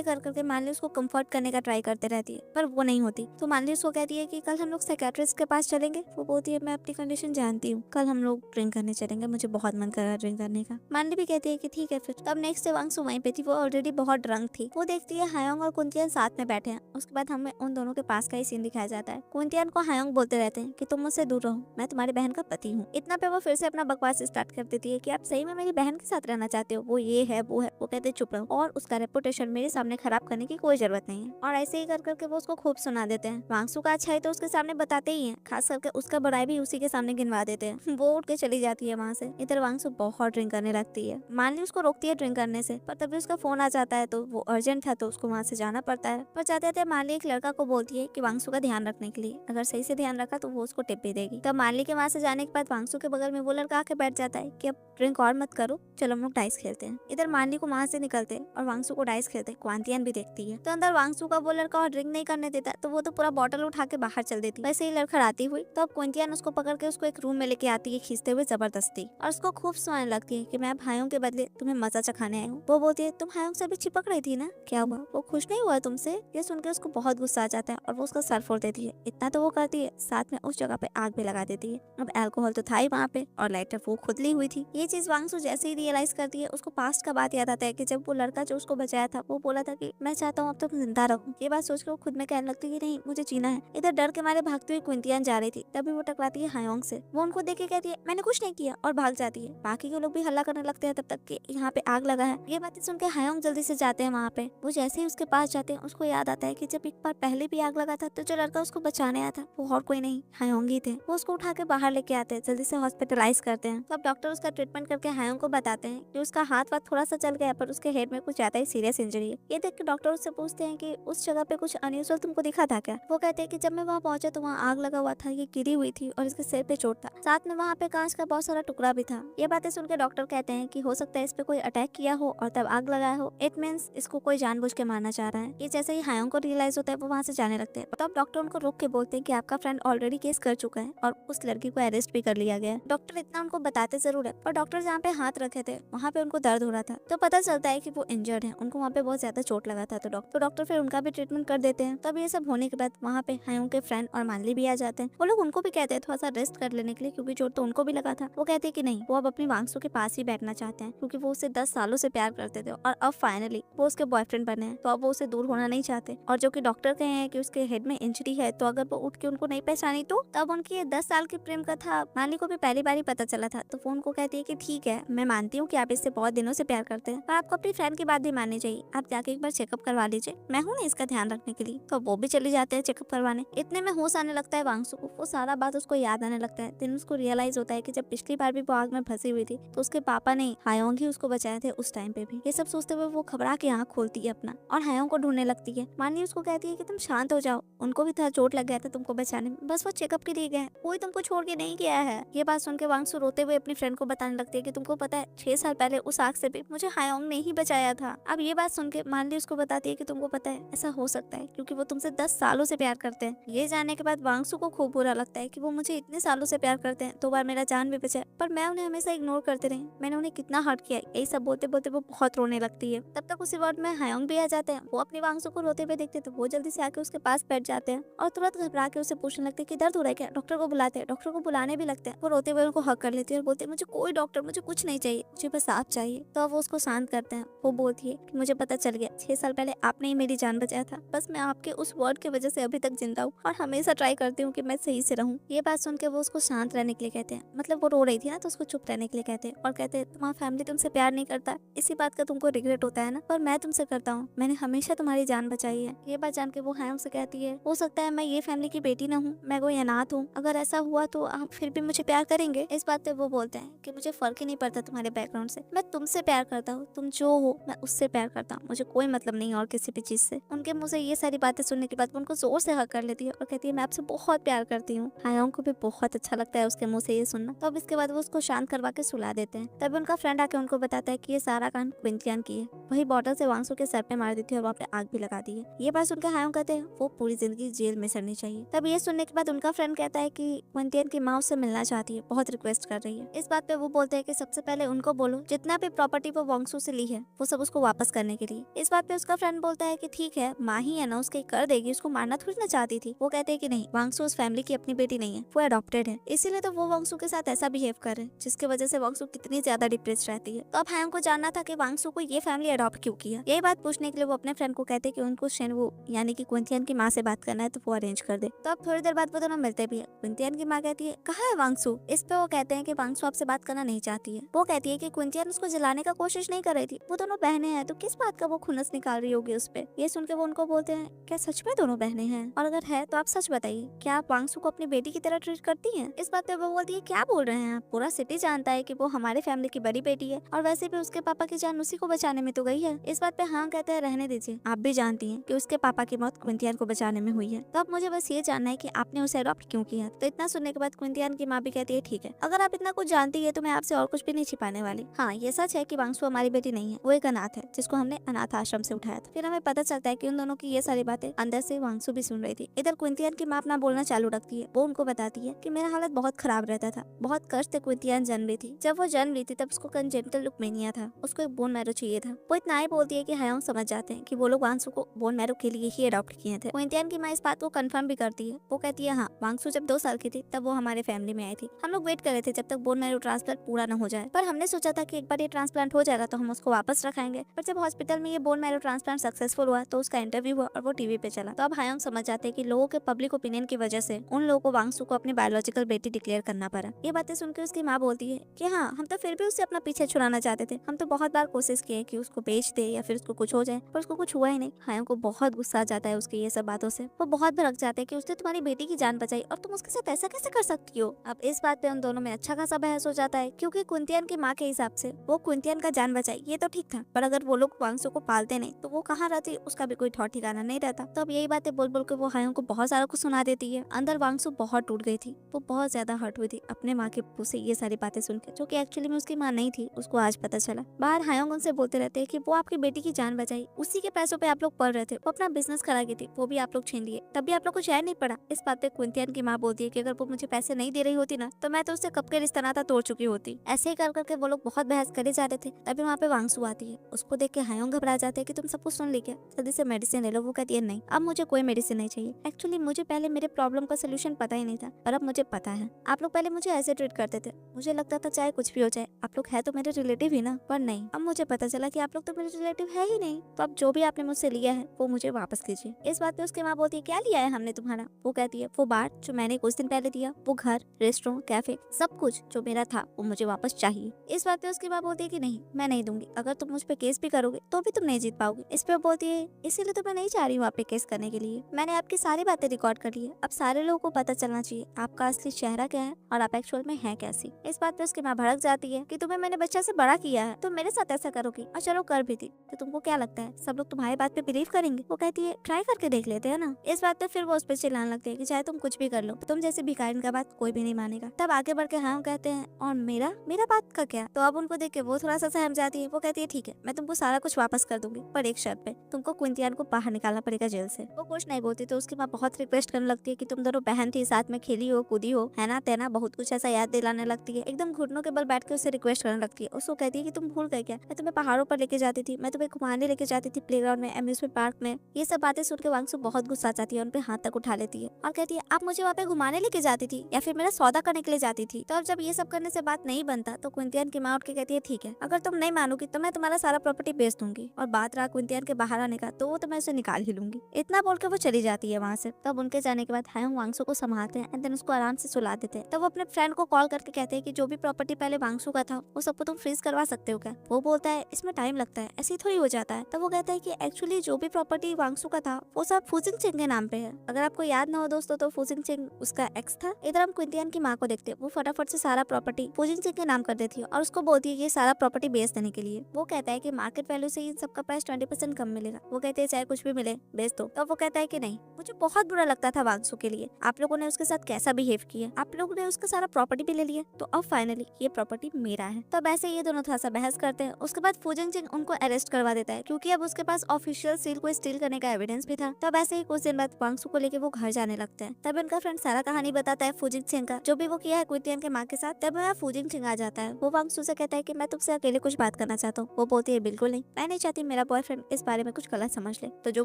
कर करके मानली उसको कंफर्ट करने का ट्राई करते रहती है, पर वो नहीं होती। तो मानली उसको कहती है कि कल हम लोग साइकियाट्रिस्ट के पास चलेंगे। वो बोलती है मैं अपनी कंडीशन जानती हूँ, कल हम लोग ड्रिंक करने चलेंगे, मुझे बहुत मन कर रहा है ड्रिंक करने का। मानली भी कहती है कि ठीक है फिर। तब नेक्स्ट डे वांगसू वहीं पे थी, वो ऑलरेडी बहुत ड्रंक थी। वो देखती है हायोंग और कुंतियन साथ में बैठे हैं। उसके बाद हमें उन दोनों के पास का ही सीन दिखाया जाता है। कुंतियन को हायोंग बोलते रहते हैं कि तुम मुझसे दूर रहो, मैं तुम्हारी बहन का पति हूँ। इतना पे वो फिर से अपना बकवास स्टार्ट कर देती है कि आप सही में मेरी बहन के साथ रहना चाहते हो, वो ये है वो है। वो कहते चुप रहो और उसका रेपुटेशन मेरे सामने खराब करने की कोई जरूरत नहीं है। और ऐसे ही कर करके वो उसको खूब सुना देते हैं। वांगसू का अच्छा है तो उसके सामने बताते ही है, खास करके उसका बुराई भी उसी के सामने गिनवा देते हैं। वो उठ के चली जाती है वहाँ से। इधर वांगसू बहुत ड्रिंक करने लगती है। मानली उसको रोकती है ड्रिंक करने से, पर तभी उसका फोन आ जाता है तो वो अर्जेंट था तो उसको वहाँ से जाना पड़ता है। पर जाते जाते मानली एक लड़का को बोलती है कि वांगसू का ध्यान रखने के लिए, अगर सही से ध्यान रखा तो वो उसको टिप भी देगी। तब मानली के वहाँ से जाने के बाद वांगसू के बगल में वो लड़का आके बैठ जाता है कि अब ड्रिंक और मत करो, चलो हम लोग डाइस खेलते हैं। इधर मानली को वहाँ से निकलते और वांगसू को डाइस खेलते क्वांतियन भी देखती है। तो अंदर वांगसू का वो लड़का और ड्रिंक नहीं करने देता, तो वो तो पूरा बॉटल उठा के बाहर चल देती। वैसे ही लड़खड़ाती हुई तो अब क्वांतियन उसको पकड़ के उसको एक रूम में लेके आती है खींचते हुए जबरदस्ती, और उसको खूब सुनाने लगती है कि मैं भाइयों के बदले तुम्हें मजा चखाने आई हूँ। वो बोलती है तुम हायोंग से भी चिपक रही थी ना, क्या हुआ, वो खुश नहीं हुआ तुमसे। ये सुनकर उसको बहुत गुस्सा आ जाता है और वो उसका सर फोड़ देती है। इतना तो वो करती है, साथ में उस जगह पे आग भी लगा देती है। अब अल्कोहल तो था ही वहाँ पे और लाइटर वो खुद ली हुई थी। ये चीज वांगसू जैसे ही रियलाइज करती है, उसको पास्ट का बात याद आता है कि जब वो लड़का जो उसको बचाया था वो बोला था कि मैं चाहता हूँ अब तुम जिंदा रहो। ये बात सोचकर वो खुद में कहने लगती है कि नहीं मुझे जीना है। इधर डर के मारे भागती हुई क्विंतियन जा रही थी, तभी वो टकराती है हायोंग से। वो उनको देख के कहती है मैंने कुछ नहीं किया और भाग जाती है। बाकी के लोग भी हल्ला करने लगते हैं तब तक कि यहाँ पे आग लगा है। ये बातें सुन के हायोंग जल्दी से जाते हैं वहाँ पे। वो जैसे ही उसके पास जाते हैं उसको याद आता है कि जब एक बार पहले भी आग लगा था तो जो लड़का उसको बचाने आया था वो और कोई नहीं हायोंग ही थे। वो उसको उठा के बाहर लेके आते हैं, जल्दी से हॉस्पिटलाइज करते हैं। तो अब डॉक्टर उसका ट्रीटमेंट करके हायोंग को बताते हैं कि उसका हाथ वाथ थोड़ा सा चल गया पर उसके हेड में कुछ ज्यादा ही सीरियस इंजरी है। ये देख के डॉक्टर उससे पूछते हैं कि उस जगह पे कुछ अनयूजुअल तुमको दिखा था क्या। वो कहते हैं कि जब मैं वहाँ पहुंचा तो वहाँ आग लगा हुआ था, ये गिरी हुई थी और इसके सिर पे चोट था, साथ में वहाँ पे कांच का बहुत सारा टुकड़ा भी था। ये बातें सुनकर डॉक्टर कहते हैं कि हो सकता है इस पे कोई अटैक किया हो और तब आग लगाया हो। इट मीन्स इसको कोई जानबूझ के मारना चाह रहा है। ये जैसे ही हायोंग को रियलाइज होता है वो वहाँ से जाने लगते हैं। तब डॉक्टर उनको रोक के बोलते हैं कि आपका फ्रेंड ऑलरेडी केस कर चुका है और उस लड़की को अरेस्ट भी कर लिया गया है। डॉक्टर इतना उनको बताते जरूर है पर डॉक्टर जहाँ पे हाथ रखे थे वहाँ पे उनको दर्द हो रहा था, तो पता चलता है कि वो इंजर्ड है, उनको वहाँ पे बहुत ज्यादा चोट लगा था। तो डॉक्टर फिर उनका भी ट्रीटमेंट कर देते हैं। तब ये सब होने के बाद वहाँ पे हायोंग के फ्रेंड और मानली भी आ जाते हैं। वो लोग उनको भी कहते हैं थोड़ा सा रेस्ट कर लेने के लिए क्योंकि चोट तो उनको भी लगा था। वो कहते हैं कि नहीं वो अब अपनी वांगसू के पास ही बैठना चाहते हैं क्योंकि वो उसे 10 सालों से प्यार करते थे और अब फाइनली वो उसके बॉयफ्रेंड बने हैं, तो अब वो उसे दूर होना नहीं चाहते। और जो कि डॉक्टर कहे हैं कि उसके हेड में इंजरी है, तो अगर वो उठ के उनको नहीं पहचानी तो तब उनकी ये 10 साल की प्रेम कथा मानली को भी पहली बार ही पता चला था। तो वो उनको कहती है कि ठीक है मैं मानती हूँ कि आप इससे बहुत दिनों से प्यार करते हैं, पर आपको अपनी फ्रेंड की बात भी माननी चाहिए, आप जाके एक बार चेकअप करवा लीजिए, मैं हूँ ना इसका ध्यान रखने के लिए। तो वो भी चली जाते हैं चेकअप करवाने। इतने में होश आने लगता है वांगसू को, वो सारा बात उसको याद आने लगता है। दिन उसको रियलाइज होता है कि जब पिछली बार भी वो आग में फंसी हुई थी तो उसके पापा ने हायोंग ही उसको बचाए थे उस टाइम पे भी। ये सब सोचते हुए वो घबरा के आँख खोलती है अपना और हायोंग को ढूंढने लगती है। मानवी उसको कहती है कि तुम शांत हो जाओ, उनको भी था चोट लग गया था तुमको बचाने में, बस वो चेकअप के लिए गए, कोई तुमको छोड़ के नहीं गया है। ये बात सुन के वांगसू रोते हुए अपनी फ्रेंड को बताने लगती है कि तुमको पता है 6 साल पहले उस आग से भी मुझे हायोंग ने ही बचाया था। अब ये बात सुन के मानली उसको बताती है कि तुमको पता है ऐसा हो सकता है क्योंकि वो तुमसे 10 सालों से प्यार करते हैं। ये जानने के बाद वांगसू को खूब बुरा लगता है कि वो मुझे इतने सालों से प्यार करते हैं, 2 बार मेरा जान भी बचा, पर मैं उन्हें हमेशा इग्नोर करते रही, मैंने उन्हें कितना हर्ट किया। यही सब बोलते बोलते वो बहुत रोने लगती है। तब तक उसी वार्ड में हायोंग भी आ जाते हैं। वो अपनी वांगसू को रोते हुए देखते तो वो जल्दी से आके उसके पास बैठ जाते हैं और तुरंत घबरा के उसे पूछने लगते हैं कि दर्द हो रहा है क्या, डॉक्टर को बुलाते हैं। डॉक्टर को बुलाने भी लगते हैं। वो रोते हुए उनको हक कर लेती है और बोलते हैं मुझे कोई डॉक्टर, मुझे कुछ नहीं चाहिए, मुझे बस आप चाहिए। तो अब वो उसको शांत करते हैं। वो बोलती है कि मुझे पता चल गया 6 साल पहले आपने ही मेरी जान बचाया था, बस मैं आपके उस वर्ड की वजह से अभी तक जिंदा हूँ और हमेशा ट्राई करती हूँ कि मैं सही से रहूँ। ये बात सुन के वो उसको शांत रहने के लिए कहते हैं, मतलब वो रो रही थी ना तो उसको चुप रहने के लिए कहते हैं और कहते हैं तुम्हारा फैमिली तुमसे प्यार नहीं करता, इसी बात का तुमको रिग्रेट होता है ना, पर मैं तुमसे करता हूँ, मैंने हमेशा तुम्हारी जान बचाई है। ये बात जान के वो हायोंग से कहती है हो सकता है मैं ये फैमिली की बेटी ना हूँ, मैं कोई अनाथ हूँ, अगर ऐसा हुआ तो आप फिर भी मुझे प्यार करेंगे। इस बात पे वो बोलते हैं कि मुझे फर्क ही नहीं पड़ता तुम्हारे बैकग्राउंड से, मैं तुमसे प्यार करता हूँ, तुम जो हो मैं उससे प्यार करता हूँ, मुझे कोई मतलब नहीं और किसी भी चीज से। उनके मुंह से ये सारी बातें सुनने के बाद वो उनको जोर से हक कर लेती है और कहती है मैं आपसे बहुत प्यार करती हूँ। हायोंग को भी बहुत अच्छा लगता है उसके मुंह से ये सुनना। तो अब इसके बाद वो उसको शांत करवा के सुला देते हैं। तभी उनका फ्रेंड आके उनको बताता है कि ये सारा कांड क्विंटियन की है, वही बॉटल से वांगसू के सर पे मार दी थी और वहाँ पे आग भी लगा दी है। ये बात सुनकर हायोंग कहते हैं वो पूरी जिंदगी जेल में सड़नी चाहिए। तब ये सुनने के बाद उनका फ्रेंड कहता है कि क्विंटियन की माँ उससे मिलना चाहती है, बहुत रिक्वेस्ट कर रही है। इस बात पे वो बोलते हैं कि सबसे पहले उनको बोलो जितना भी प्रॉपर्टी वो वांगसू से ली है वो सब उसको वापस करने के लिए। इस बात पे उसका फ्रेंड बोलता है कि ठीक है माँ ही है ना, उसके कर देगी, उसको मारना थोड़ी ना चाहती थी। वो कहते हैं कि नहीं, वांगसू उस फैमिली की अपनी बेटी नहीं है, वो अडॉप्टेड है, इसीलिए तो वो वांगसू के साथ ऐसा बिहेव कर रहे हैं जिसकी वजह से वांगसू कितनी ज्यादा डिप्रेस रहती है। तो अब हायोंग को जानना था कि वांगसू को ये फैमिली अडॉप्ट क्यों किया। यही बात पूछने के लिए वो अपने फ्रेंड को कहते हैं कि उनको शेनवू यानी कि क्विंटियन की माँ से बात करना है तो वो अरेंज कर दे। तो अब थोड़ी देर बाद वो दोनों मिलते भी है। क्विंटियन की माँ कहती है कहाँ है वांगसू। इस पे वो कहते हैं कि वांगसू आपसे बात करना नहीं चाहती है। वो कहती है कि क्विंटियन उसको जलाने का कोशिश नहीं कर रही थी, वो दोनों बहनें हैं तो किस बात का वो खुन्नस निकाल रही होगी उस पे। ये सुन के वो उनको बोलते हैं क्या सच में दोनों बहनें हैं, और अगर है तो आप सच बताइए, क्या आप वांगसू को अपनी बेटी की तरह ट्रीट करती हैं। इस बात पे वो बोलती है क्या बोल रहे हैं आप, पूरा सिटी जानता है कि वो हमारे फैमिली की बड़ी बेटी है और वैसे भी उसके पापा की जान उसी को बचाने में तो गई है। इस बात पे हाँ कहते हैं रहने दीजिए, आप भी जानती हैं कि उसके पापा की मौत क्विंटियन को बचाने में हुई है, तो अब मुझे बस ये जानना है कि आपने उसे अडॉप्ट क्यों किया। तो इतना सुनने के बाद क्विंटियन की माँ भी कहती है ठीक है, अगर आप इतना कुछ जानती है तो मैं आपसे और कुछ भी नहीं छिपाने वाली। हाँ ये सच है कि वांगसू हमारी बेटी नहीं है, वो एक अनाथ है जिसको हमने अनाथ आश्रम से उठाया था। फिर हमें पता चलता है कि उन दोनों की ये सारी बातें अंदर से वांगसू भी सुन रही थी। इधर क्विंटियन की माँ अपना बोलना चालू रखती है। वो उनको बताती है कि मेरा हालत बहुत खराब रहता था, बहुत कष्ट से क्विंटियन जन्म ली थी। जब वो जन्म ली थी तब उसको कंजेनिटल लुकेमिया था, उसको एक बोन मैरो चाहिए था। वो इतना ही बोलती है कि हायोंग समझ जाते हैं कि वो लोग वांगसू को बोन मैरो के लिए ही अडॉप्ट किए थे। क्विंटियन की माँ इस बात को कंफर्म भी करती है। वो कहती है हाँ वांगसू जब 2 साल की थी तब वो हमारे फैमिली में आई थी। हम लोग वेट कर रहे थे जब तक बोन मैरो ट्रांसप्लांट पूरा न हो जाए, पर हमने सोचा था कि एक बार ये ट्रांसप्लांट हो जाएगा तो हम उसको वापस रखाएंगे। पर जब हॉस्पिटल में ये बोन मैरो ट्रांसप्लांट सक्सेसफुल हुआ तो उसका इंटरव्यू हुआ और वो टीवी पे चला। तो अब हायोंग समझ जाते हैं कि लोगों के पब्लिक ओपिनियन की वजह से उन लोगों को वांगसू को अपनी बायोलॉजिकल बेटी डिक्लेयर करना पड़ा। ये बातें सुनकर उसकी माँ बोलती है कि हाँ हम तो फिर भी उससे अपना पीछे छुड़ाना चाहते थे, हम तो बहुत बार कोशिश किए कि उसको बेच दे या फिर उसको कुछ हो जाए, पर उसको कुछ हुआ ही नहीं। हायोंग को बहुत गुस्सा आ जाता है उसकी ये सब बातों से। वो बहुत भड़क जाते हैं कि उसने तुम्हारी बेटी की जान बचाई और तुम उसके साथ ऐसा कैसे कर सकती हो। अब इस बात पे उन दोनों में अच्छा खासा बहस हो जाता है क्योंकि क्विंटियन की माँ के हिसाब से वो क्विंटियन का जान बचाई ये तो ठीक था, पर अगर वो लोग वांगसू को पालते नहीं तो वो कहाँ रहती उसका भी कोई ठौर ठिकाना नहीं रहता। तो अब यही बातें बोल बोल के वो हायोंग को बहुत सारा कुछ सुना देती है। अंदर वांगसू बहुत टूट गई थी, वो बहुत ज्यादा हर्ट हुई थी अपने माँ के मुंह से ये सारी बातें सुनकर, जो कि एक्चुअली में उसकी माँ नहीं थी, उसको आज पता चला। बाहर हायोंग उनसे बोलते रहते हैं कि वो आपकी बेटी की जान बचाई, उसी के पैसों पे आप लोग पढ़ रहे थे, वो अपना बिजनेस करा गई थी, वो भी आप लोग छीन लिए, तब भी आप लोग को चैन नहीं पड़ा। इस बात पे क्विंटियन की माँ बोलती है कि अगर वो मुझे पैसे नहीं दे रही होती ना तो मैं तो उससे कब के रिश्ता नाता तोड़ चुकी होती। ऐसे ही कर करके वो लोग बहुत बहस करे जा रहे थे। तभी वहाँ पे वांगसू आती है। उसको देख के हायोंग घबरा जाते हैं कि तुम सब कुछ सुन ली क्या, जल्दी से मेडिसिन ले लो। वो कहती है नहीं अब मुझे कोई मेडिसिन नहीं चाहिए, एक्चुअली मुझे पहले मेरे प्रॉब्लम का सोल्यूशन पता ही नहीं था, पर अब मुझे पता है। आप लोग पहले मुझे ऐसे ट्रीट करते थे, मुझे लगता था चाहे कुछ भी हो जाए आप लोग है तो मेरे रिलेटिव ही ना, पर नहीं अब मुझे पता चला कि आप लोग तो मेरे रिलेटिव है ही नहीं। तो अब जो भी आपने मुझसे लिया है वो मुझे वापस कीजिए। इस बात पे उसकी माँ बोलती है क्या लिया है हमने तुम्हारा। वो कहती है वो बार जो मैंने कुछ दिन पहले दिया, वो घर, रेस्टोरेंट, कैफे, सब कुछ जो मेरा था वो मुझे वापस चाहिए। इस बात पे उसकी माँ बोलती है कि नहीं मैं नहीं दूंगी, अगर तुम मुझ पे केस भी करोगे तो भी तुम नहीं जीत पाओगे। इस पे बोलती है इसीलिए तो मैं नहीं चाह रही हूँ आप पे केस करने के लिए, मैंने आपकी सारी बातें रिकॉर्ड कर ली है, अब सारे लोगों को पता चलना चाहिए आपका असली चेहरा क्या है और आप एक्चुअल में है कैसी। इस बात पे उसकी माँ भड़क जाती है कि तुम्हें मैंने बच्चा से बड़ा किया है, तुम मेरे साथ ऐसा करोगी, और चलो कर भी थी तो तुमको क्या लगता है सब लोग तुम्हारी बात पे बिलीव करेंगे। वो कहती है ट्राई करके देख लेते हैं ना। इस बात पे फिर वो उस पर चिल्लाने लगती है कि चाहे तुम कुछ भी कर लो तुम जैसे भिखारी का बात कोई भी नहीं मानेगा। तब आगे बढ़ के हाँ कहते हैं और मेरा क्या मेरा बात का क्या। तो अब उनको देख के वो थोड़ा सा सहम जाती है। वो कहती है ठीक है मैं तुमको सारा कुछ वापस कर दूंगी, पर एक शर्त पे, तुमको क्विंटियन को बाहर निकालना पड़ेगा जेल से। वो कुछ नहीं बोलती तो उसकी माँ बहुत रिक्वेस्ट करने लगती है कि तुम दोनों बहन थी, साथ में खेली हो कूदी हो, है ना तेना, बहुत कुछ ऐसा याद दिलाने लगती है। एकदम घुटनों के बल बैठ के उससे रिक्वेस्ट करने लगती है। उसको कहती है कि तुम भूल गए क्या, मैं तुम्हें पहाड़ों पर लेके जाती थी, मैं तुम्हें घुमाने लेके जाती थी, प्लेग्राउंड में, एम्यूजमेंट पार्क में। ये सब बातें सुन के वांगसू बहुत गुस्सा जाती है, उन पे हाथ तक उठा लेती है और कहती है आप मुझे वहाँ पे घुमाने लेके जाती थी या फिर मेरा सौदा करने के लिए जाती थी। तो अब जब ये सब करने से बात नहीं बनता तो क्विंटियन की माँ उठ के कहती है ठीक है, अगर तुम नहीं मानोगी तो मैं तुम्हारा सारा प्रॉपर्टी बेच दूंगी, और बात रहा क्विंटियन के बाहर आने का तो वो तो मैं उसे निकाल ही लूंगी। इतना बोल के वो चली जाती है वहाँ से। तब उनके जाने के बाद हायोंग वांगसू को संभालते हैं एंड देन उसको आराम से सुला देते हैं। तब वो अपने फ्रेंड को कॉल करके कहते हैं कि जो भी प्रॉपर्टी पहले वांगसू का था वो सबको तुम फ्रीज करवा सकते हो क्या। वो बोलता है इसमें टाइम लगता है, ऐसे ही थोड़ी हो जाता है। तब वो कहता है कि एक्चुअली जो भी प्रॉपर्टी वांगसू का था वो सब फूजिंग चिंग के नाम पे है। अगर आपको याद ना हो दोस्तों तो फूजिंग चिंग उसका एक्स था। इधर हम क्विंटियन की माँ को देखते हैं, वो फटाफट से सारा प्रॉपर्टी फूजिंग चिंग के नाम कर देती है और उसको बोलती है ये सारा प्रॉपर्टी बेच देने के लिए। वो कहता है कि मार्केट वैल्यू से इन सबका प्राइस 20% कम मिलेगा। वो कहते हैं चाहे कुछ भी मिले बेच दो। तो वो कहता है कि नहीं, मुझे बहुत बुरा लगता था वांगसू के लिए, आप लोगों ने उसके साथ कैसा बिहेव किया, आप लोगों ने उसका सारा प्रॉपर्टी भी ले लिया, तो अब फाइनली ये प्रॉपर्टी मेरा है। तब ऐसे ये दोनों थोड़ा सा बहस करते हैं। उसके बाद फूजिंग चिंग उनको अरेस्ट करवा देता है क्योंकि अब उसके पास ऑफिशियल सील को स्टील करने का एविडेंस भी था। तब ऐसे ही कुछ दिन बाद वांगसू को लेके वो घर जाने लगता है। तब उनका फ्रेंड सारा कहानी बताता है फूजिंग चिंग का, जो भी वो किया है क्विंटियन के माँ के साथ। तब वहाँ फूजिंग चिंग आ जाता है। वो वांगसू से कहता है कि मैं तुमसे अकेले कुछ बात करना चाहता हूँ। वो बोलती है बिल्कुल नहीं, मैं नहीं चाहती मेरा बॉयफ्रेंड इस बारे में कुछ गलत समझ ले, तो जो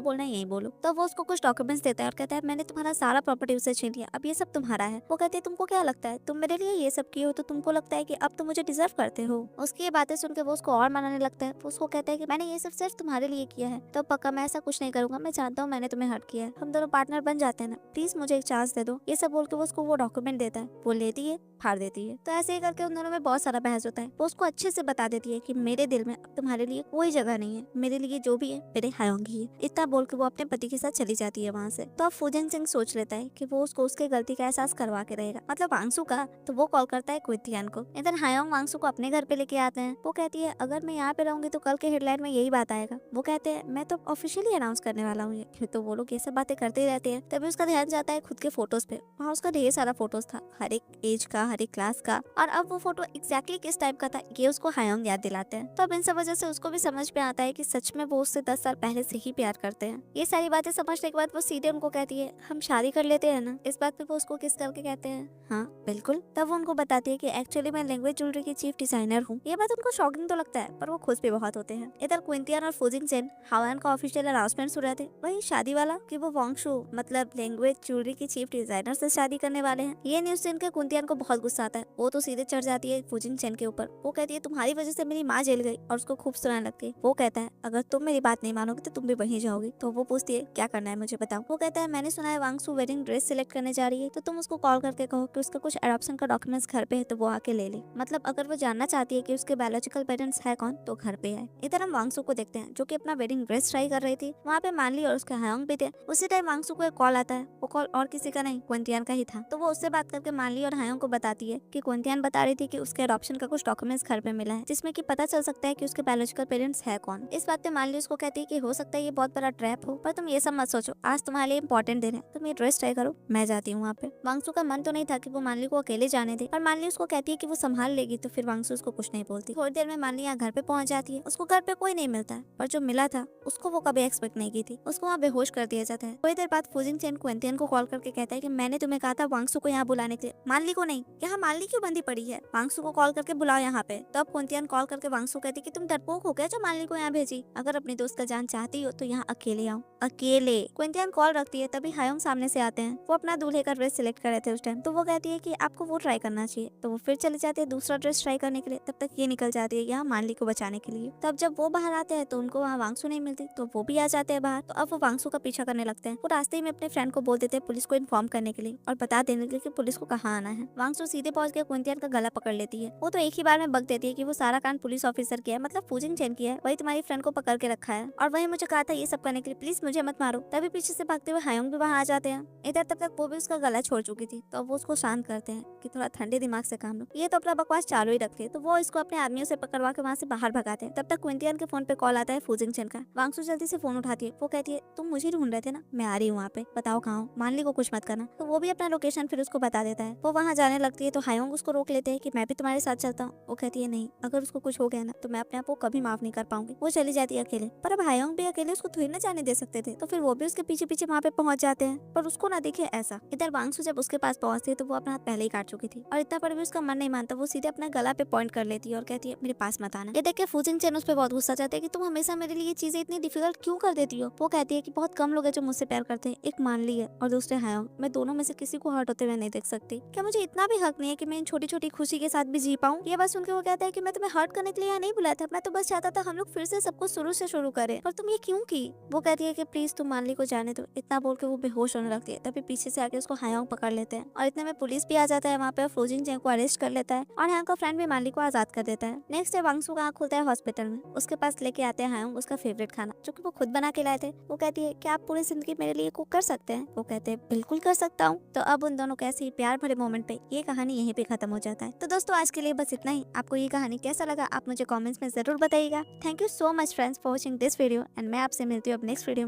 बोलना है यही बोलो। तो वो उसको कुछ डॉक्यूमेंट्स देता है और कहता है मैंने तुम्हारा सारा प्रॉपर्टी उसे छीन लिया, अब ये सब तुम्हारा है। वो कहती है तुमको क्या लगता है, तुम मेरे लिए ये सब किए हो तो तुमको लगता है कि अब तुम मुझे डिजर्व करते हो। उसकी ये बातें सुन के वो उसको और मनाने लगता है। वो उसको कहता है कि मैंने ये सब सिर्फ तुम्हारे लिए किया है, तो पक्का मैं ऐसा कुछ नहीं करूंगा, मैं जानता हूँ मैंने तुम्हें हर्ट किया है, हम दोनों पार्टनर बन जाते हैं ना, प्लीज मुझे एक चांस दे दो। ये सब बोल के वो उसको वो डॉक्यूमेंट देता है। वो लेती है, फाड़ देती है। तो ऐसे ही करके उन दोनों में बहुत सारा बहस होता है। वो उसको अच्छे से बता देती है कि मेरे दिल में अब तुम्हारे लिए कोई जगह नहीं है, मेरे लिए जो भी है मेरे हायोंग ही है। इतना बोल के वो अपने पति के साथ चली जाती है वहाँ से। तो अब फूजिंग चिंग सोच लेता है कि वो उसको उसके गलती का एहसास करवा के रहेगा, मतलब वांगसू का। तो वो कॉल करता है क्विंटियन को। इधर हायोंग वांगसू को अपने घर पे लेके आते हैं। वो कहती है अगर मैं यहाँ पे रहूंगी तो कल के हेडलाइन में यही बात आएगा। वो कहते हैं मैं तो ऑफिशियली अनाउंस करने वाला हूँ ये। तो वो लोग ये सब बातें करते ही रहते हैं। तभी उसका ध्यान जाता है खुद के फोटोज पे। वहाँ उसका ढेर सारा फोटोज था, हर एक एज का, हर एक क्लास का, और अब वो फोटो एग्जैक्टली किस टाइप का था ये उसको हायोंग याद दिलाते हैं। तो अब इन सब वजह से उसको भी समझ में आता है कि सच में वो उससे 10 साल पहले से ही प्यार करते हैं। ये सारी बातें समझने के बाद वो सीधे उनको कहती है हम शादी कर लेते हैं ना। इस बात पे वो उसको किस करके कहते हैं हाँ बिल्कुल। तब वो उनको बताती है कि एक्चुअली मैं लैंग्वेज ज्वेलरी की चीफ डिजाइनर हूँ। ये बात उनको शॉकिंग तो लगता है पर वो खुश भी बहुत होते हैं। इधर क्विंटियन और फूजिंग चिंग हायोंग का ऑफिशियल अनाउंसमेंट सुन रहे थे, वही शादी वाला कि वो वांगसू मतलब लैंग्वेज ज्वेलरी की चीफ डिजाइनर से शादी करने वाले हैं। ये न्यूज सुन के क्विंटियन को बहुत गुस्सा आता है। वो तो सीधे चढ़ जाती है फूजिंग चिंग के ऊपर। वो कहती है तुम्हारी वजह से मेरी माँ जेल गई, और उसको खूब सुनाने लगती है। वो कहता है अगर तुम मेरी बात नहीं मानोगे तो तुम भी वहीं जाओगी। तो वो पूछती है क्या करना है मुझे बताओ। वो कहता है मैंने सुना है वांगसू वेडिंग ड्रेस सिलेक्ट करने जा रही है, तो तुम उसको कॉल करके कहो कि उसका कुछ एडॉप्शन का डॉक्यूमेंट्स घर पे है तो वो आके ले ले। मतलब अगर वो जानना चाहती है कि उसके बायोलॉजिकल पेरेंट्स है कौन तो घर पे है। इधर हम वांगसू को देखते हैं जो कि अपना वेडिंग ड्रेस ट्राई कर रही थी। वहाँ पे मानली और उसके हायोंग भी थे। उसी टाइम वांगसू को एक कॉल आता है। वो कॉल और किसी का नहीं क्विंटियन का ही था। तो वो उससे बात करके मानली और हायोंग को बताती है कि क्विंटियन बता रही थी कि उसके एडॉप्शन का कुछ डॉक्यूमेंट्स घर पे मिला है, जिसमें कि पता चल सकता है कि उसके बायोलॉजिकल पेरेंट्स है कौन। इस बात पे मानली उसको कहती है कि हो सकता है ये बहुत बड़ा ट्रैप हो, पर तुम ये सब मत सोचो, आज तुम्हारे लिए इंपॉर्टेंट दिन है, तुम ये ड्रेस ट्राई करो, मैं जाती हूँ वहाँ पे। वांगसू का मन तो नहीं था कि वो मानली को अकेले जाने दे, पर मानली उसको कहती है कि वो संभाल लेगी। तो फिर वांगसू उसको कुछ नहीं बोलती। थोड़ी देर में मानली यहाँ घर पे पहुंच जाती है। उसको घर पे कोई नहीं मिलता है, पर जो मिला था उसको वो कभी एक्सपेक्ट नहीं की थी। उसको वहाँ बेहोश कर दिया जाता है। थोड़ी देर बाद फूजिंग चिंग क्विंटियन को कॉल करके कहता है कि मैंने तुम्हें कहा था वांगसू को यहाँ बुलाने के लिए, मानली को नहीं। यहाँ मानली क्यों बंदी पड़ी है, वांगसू को कॉल करके बुलाओ यहाँ पे। तब क्विंटियन कॉल करके वांगसू कहती कि तुम डरपोक हो क्या जो मानली को यहाँ भेजी, अगर अपनी दोस्त का जान चाहती हो तो यहाँ अकेले आओ, अकेले। क्विंटियन कॉल रखती है। तभी हायोंग सामने से आते हैं। वो अपना दूल्हे का ड्रेस सिलेक्ट कर रहे थे उस टाइम। तो वो कहती है कि आपको वो ट्राई करना चाहिए। तो वो फिर चले जाते हैं दूसरा ड्रेस ट्राई करने के लिए। तब तक ये निकल जाती है यहाँ मानली को बचाने के लिए। तब जब वो बाहर आते हैं तो उनको वहाँ वांगसू नहीं मिलती, तो वो भी आ जाते हैं बाहर। तो अब वो वांगसू का पीछा करने लगते हैं। वो रास्ते में अपने फ्रेंड को बोल देते हैं पुलिस को इन्फॉर्म करने के लिए और बता देने के लिए कि पुलिस को कहाँ आना है। वांगसू सीधे पहुंच के क्विंटियन का गला पकड़ लेती है। वो तो एक ही बार में बक देती है कि वो सारा कांड पुलिस ऑफिसर किया है, मतलब फूजिंग चिंग किया है, वही तुम्हारी फ्रेंड को पकड़ के रखा है और वही मुझे कहा था ये सब करने के लिए, प्लीज मुझे मत मारो। तभी पीछे से भागते हुए हायोंग भी वहाँ आ जाते हैं। इधर तब तक वो भी उसका गला छोड़ चुकी थी। तो वो उसको शांत करते हैं कि थोड़ा ठंडे दिमाग से काम लो, ये तो अपना बकवास चालू ही रखते। तो वो इसको अपने आदमियों से पकड़वा के वहाँ से बाहर भगाते हैं। तब तक क्विंटियन के फोन पे कॉल आता है फूजिंग चिंग का। वांगसू जल्दी से फोन उठाती है। वो कहती है तुम मुझे ढूंढ रहे थे ना, मैं आ रही हूँ वहाँ पे, बताओ कहाँ, मानली को कुछ मत करना। तो वो भी अपना लोकेशन फिर उसको बता देता है। वो वहाँ जाने लगती है तो हायोंग उसको रोक लेते हैं कि मैं भी तुम्हारे साथ चलता हूँ। वो कहती है नहीं, अगर उसको कुछ हो गया ना तो मैं अपने आप को कभी माफ नहीं कर पाऊंगी। वो चली जाती है अकेले, पर अब हायोंग भी अकेले उसको थोड़ी ना जाने दे सकते थे, तो फिर वो भी उसके पीछे पीछे वहाँ पे पहुंच जाते हैं, पर उसको ना दिखे ऐसा। इधर वांगसू जब उसके पास पहुंचती है तो वो अपना हाथ पहले ही काट चुकी थी, और इतना पर भी उसका मन नहीं मानता। वो सीधे अपना गला पे पॉइंट कर लेती है और कहती है मेरे पास मत आना। ये देख के फूजिंग चैन उस पर बहुत गुस्सा जाता है कि तुम हमेशा मेरे लिए चीजें इतनी डिफिकल्ट क्यों कर देती हो। वो कहती है कि बहुत कम लोग हैं जो मुझसे प्यार करते हैं, एक मानली है और दूसरे हायोंग। मैं दोनों में से किसी को हर्ट होते हुए नहीं देख सकती। क्या मुझे इतना भी हक नहीं है कि मैं इन छोटी छोटी खुशी के साथ भी जी पाऊँ? ये बात सुनकर वो कहता है कि मैं तुम्हें हर्ट करने के लिए यहाँ नहीं बुलाया था, मैं तो बस चाहता था हम लोग फिर से सब कुछ शुरू से शुरू करें, और तुम ये क्यों की? वो कहती है कि प्लीज तुम मानली को जाने दो। इतना बोल के वो बेहोश होने लगती है, तभी पीछे से आके उसको हायोंग पकड़ लेते हैं, और इतने में पुलिस भी आ जाता है वहाँ पे, फ्रोजिंग चैन को अरेस्ट कर लेता है, और हायोंग का फ्रेंड भी मानली को आजाद कर देता है। नेक्स्ट डे वांगसू का आँख खुलता है हॉस्पिटल में। उसके पास लेके आते हैं हायोंग उसका फेवरेट खाना, जो कि वो खुद बना के लाए थे। वो कहती है कि आप पूरी जिंदगी मेरे लिए कुक कर सकते हैं? वो कहते हैं बिल्कुल कर सकता हूँ। तो अब उन दोनों के ऐसे ही प्यार भरे मोमेंट पे ये कहानी यहीं पे खत्म हो जाता है। तो दोस्तों आज के लिए बस इतना ही। आपको ये कहानी कैसा लगा आप मुझे कमेंट्स में जरूर बताइएगा। Thank you so much friends for watching this video, and मैं आपसे मिलती हूँ अब नेक्स्ट वीडियो।